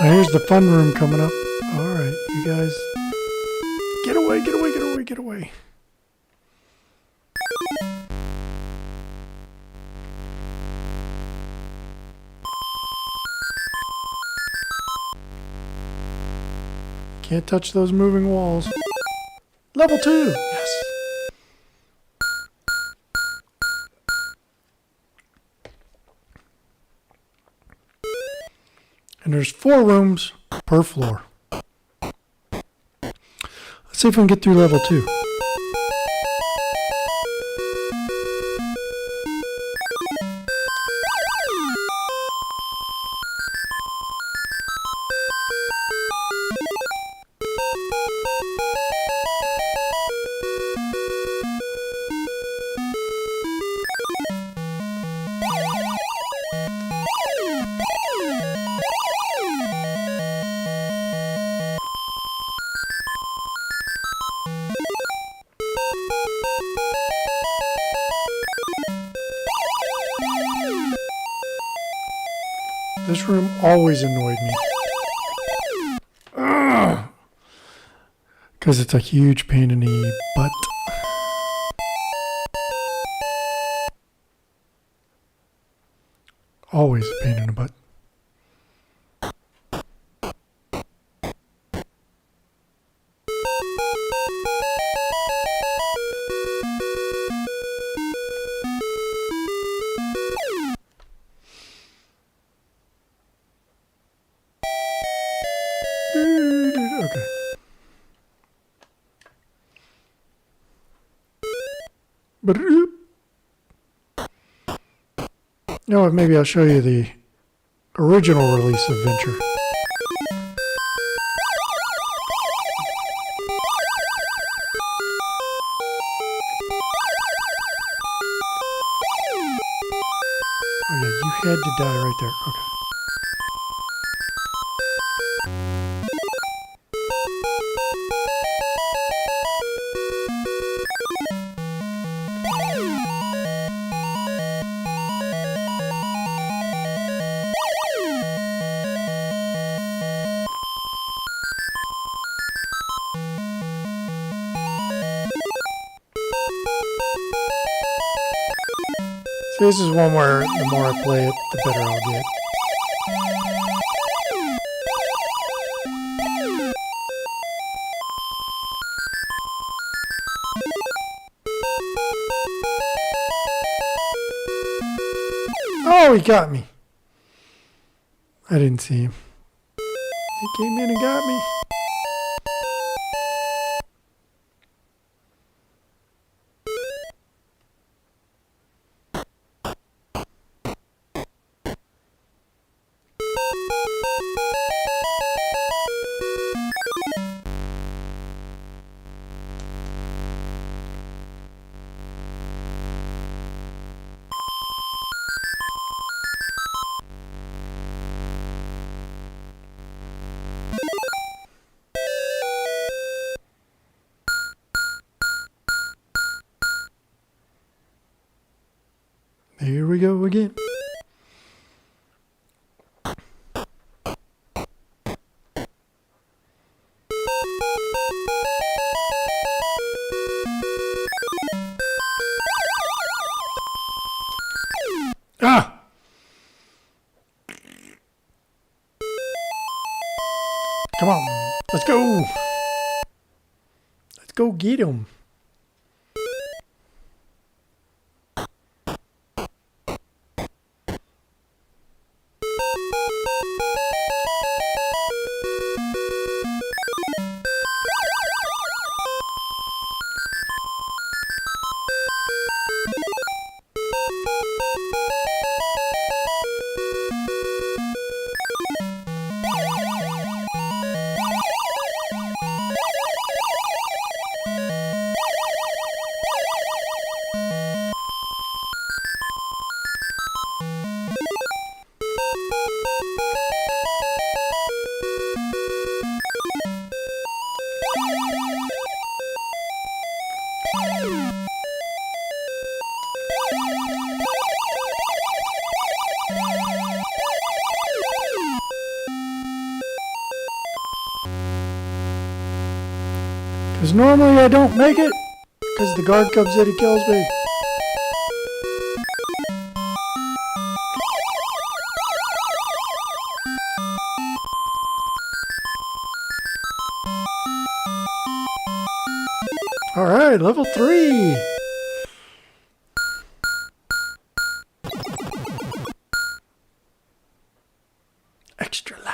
Oh, here's the fun room coming up. All right, you guys. Get away, get away, get away, get away. Can't touch those moving walls. Level 2. Yes. And there's 4 rooms per floor. Let's see if we can get through level 2. This room always annoyed me. Because it's a huge pain in the butt. Always a pain in the butt. Okay. You know what, maybe I'll show you the original release of Venture. Oh yeah, you had to die right there. Okay. So this is one where the more I play it, the better I'll get. Oh, he got me. I didn't see him. He came in and got me. Here we go again. Ah! Come on, let's go. Let's go get him. Because normally I don't make it. Because the guard comes in and kills me. Alright, level 3. Extra life.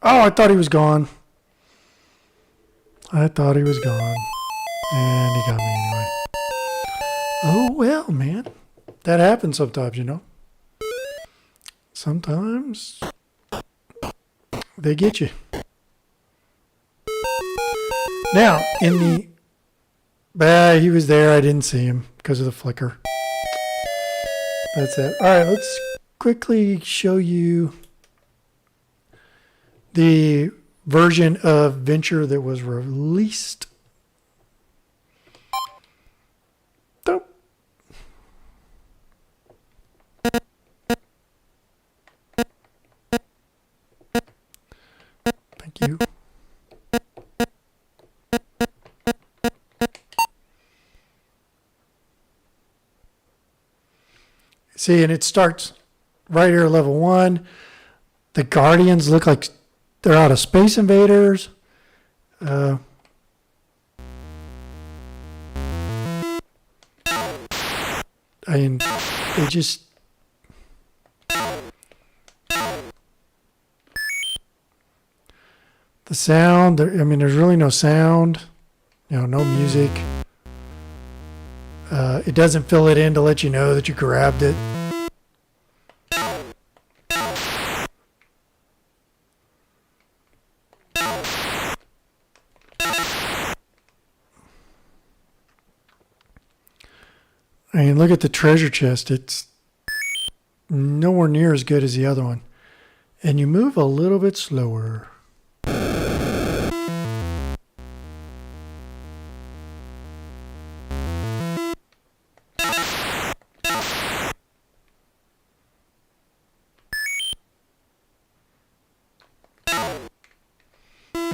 Oh, I thought he was gone. I thought he was gone. And he got me anyway. Oh, well, man. That happens sometimes, you know. Sometimes they get you. Now, in the... he was there. I didn't see him because of the flicker. That's it. All right, let's quickly show you the version of Venture that was released. Nope. Thank you. See, and it starts right here at level 1. The Guardians look like they're out of Space Invaders. I mean, they just... The sound, I mean, there's really no sound. You know, no music. It doesn't fill it in to let you know that you grabbed it. I mean, look at the treasure chest. It's nowhere near as good as the other one. And you move a little bit slower.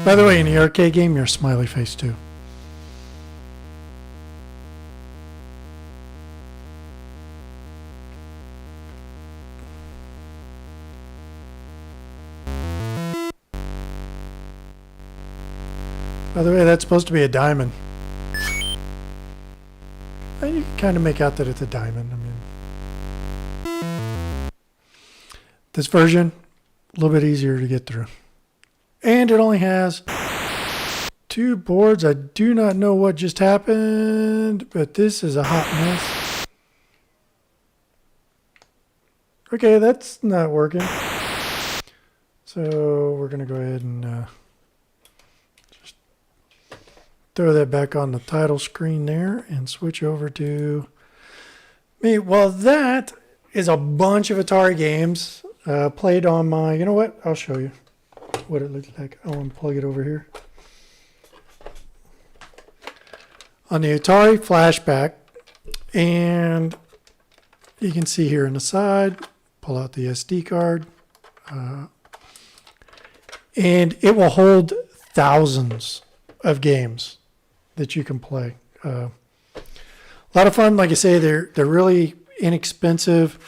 By the way, in the arcade game, you're a smiley face too. By the way, that's supposed to be a diamond. And you can kind of make out that it's a diamond. I mean, this version, a little bit easier to get through. And it only has 2 boards. I do not know what just happened, but this is a hot mess. Okay, that's not working. So we're going to go ahead and just throw that back on the title screen there and switch over to me. Well, that is a bunch of Atari games played on my... You know what? I'll show you what it looks like. I want to plug it over here. On the Atari flashback, and you can see here on the side, pull out the SD card, and it will hold thousands of games that you can play. A lot of fun. Like I say, they're really inexpensive.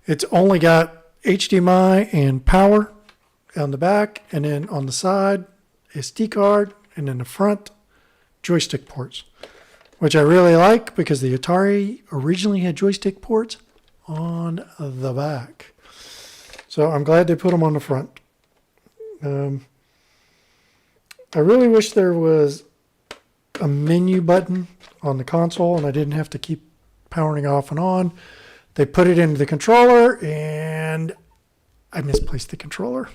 It's only got HDMI and power on the back, and then on the side, SD card, and in the front, joystick ports, which I really like because the Atari originally had joystick ports on the back. So I'm glad they put them on the front. I really wish there was a menu button on the console and I didn't have to keep powering off and on. They put it into the controller and I misplaced the controller.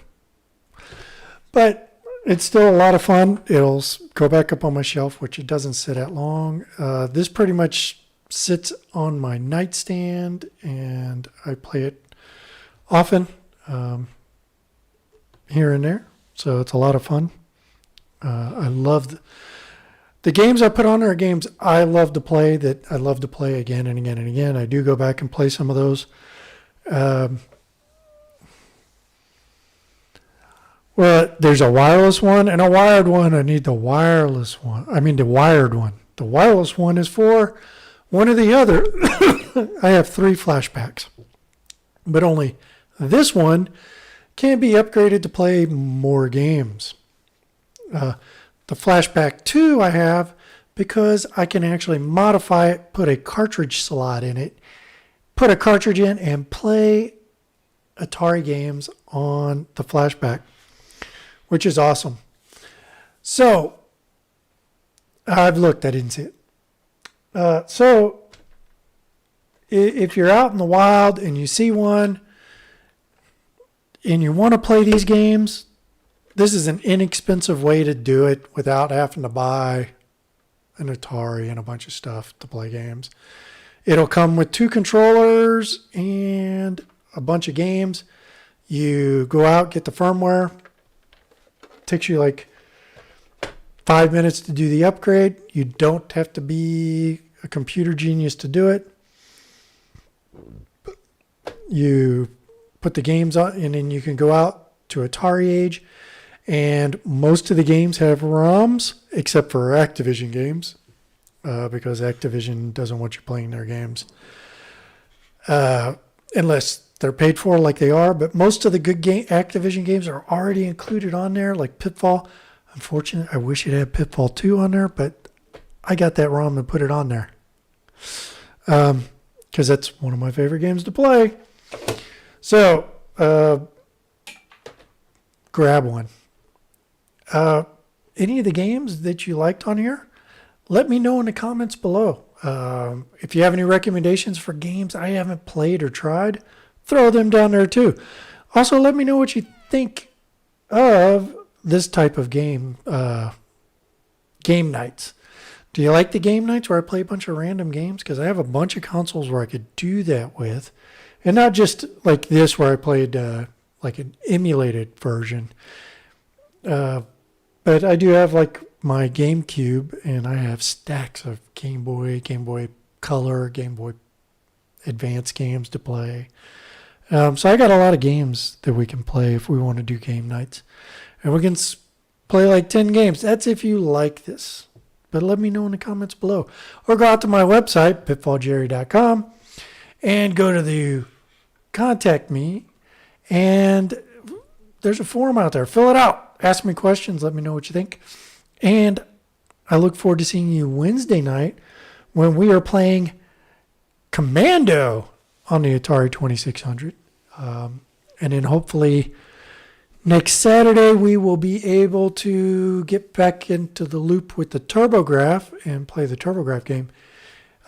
But it's still a lot of fun. It'll go back up on my shelf, which it doesn't sit at long. This pretty much sits on my nightstand, and I play it often here and there. So it's a lot of fun. I love The games I put on there are games I love to play that I love to play again and again and again. I do go back and play some of those. Well, there's a wireless one and a wired one. I need the wireless one. I mean, the wired one. The wireless one is for one or the other. I have 3 flashbacks, but only this one can be upgraded to play more games. The flashback 2 I have because I can actually modify it, put a cartridge slot in it, put a cartridge in, and play Atari games on the flashback, which is awesome. So, I've looked, I didn't see it. So, if you're out in the wild and you see one and you want to play these games, this is an inexpensive way to do it without having to buy an Atari and a bunch of stuff to play games. It'll come with 2 controllers and a bunch of games. You go out, get the firmware. It takes you like 5 minutes to do the upgrade. You don't have to be a computer genius to do it. You put the games on, and then you can go out to Atari Age. And most of the games have ROMs, except for Activision games, because Activision doesn't want you playing their games unless they're paid for like they are. But most of the good Activision games are already included on there, like Pitfall. Unfortunately, I wish it had Pitfall 2 on there, but I got that ROM and put it on there because that's one of my favorite games to play. So grab one. Any of the games that you liked on here, let me know in the comments below. If you have any recommendations for games I haven't played or tried, throw them down there too. Also, let me know what you think of this type of game nights. Do you like the game nights where I play a bunch of random games? Because I have a bunch of consoles where I could do that with. And not just like this where I played like an emulated version. But I do have like my GameCube, and I have stacks of Game Boy Color, Game Boy Advance games to play. So I got a lot of games that we can play if we want to do game nights. And we can play like 10 games. That's if you like this. But let me know in the comments below. Or go out to my website, pitfalljerry.com, and go to the contact me. And there's a form out there. Fill it out. Ask me questions. Let me know what you think. And I look forward to seeing you Wednesday night when we are playing Commando on the Atari 2600. And then hopefully next Saturday we will be able to get back into the loop with the TurboGrafx and play the TurboGrafx game.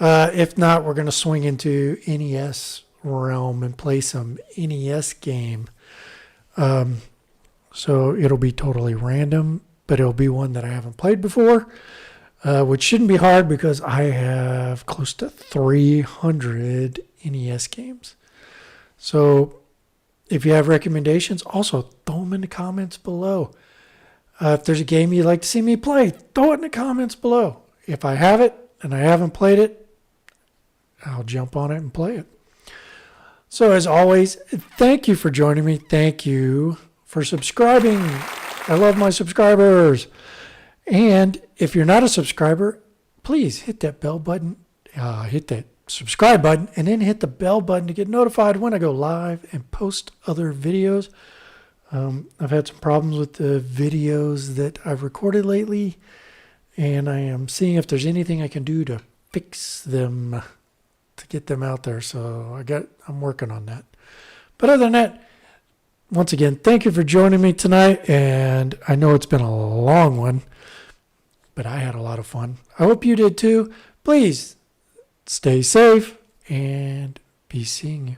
If not, we're going to swing into NES realm and play some NES game. So it'll be totally random, but it'll be one that I haven't played before, which shouldn't be hard because I have close to 300 NES games. So if you have recommendations, also throw them in the comments below. If there's a game you'd like to see me play, throw it in the comments below. If I have it and I haven't played it, I'll jump on it and play it. So as always, thank you for joining me. Thank you for subscribing. I love my subscribers. And if you're not a subscriber, please hit that bell button, hit that subscribe button, and then hit the bell button to get notified when I go live and post other videos. I've had some problems with the videos that I've recorded lately, and I am seeing if there's anything I can do to fix them to get them out there. So I'm working on that. But other than that, once again, thank you for joining me tonight. And I know it's been a long one, but I had a lot of fun. I hope you did too. Please stay safe and be seeing you.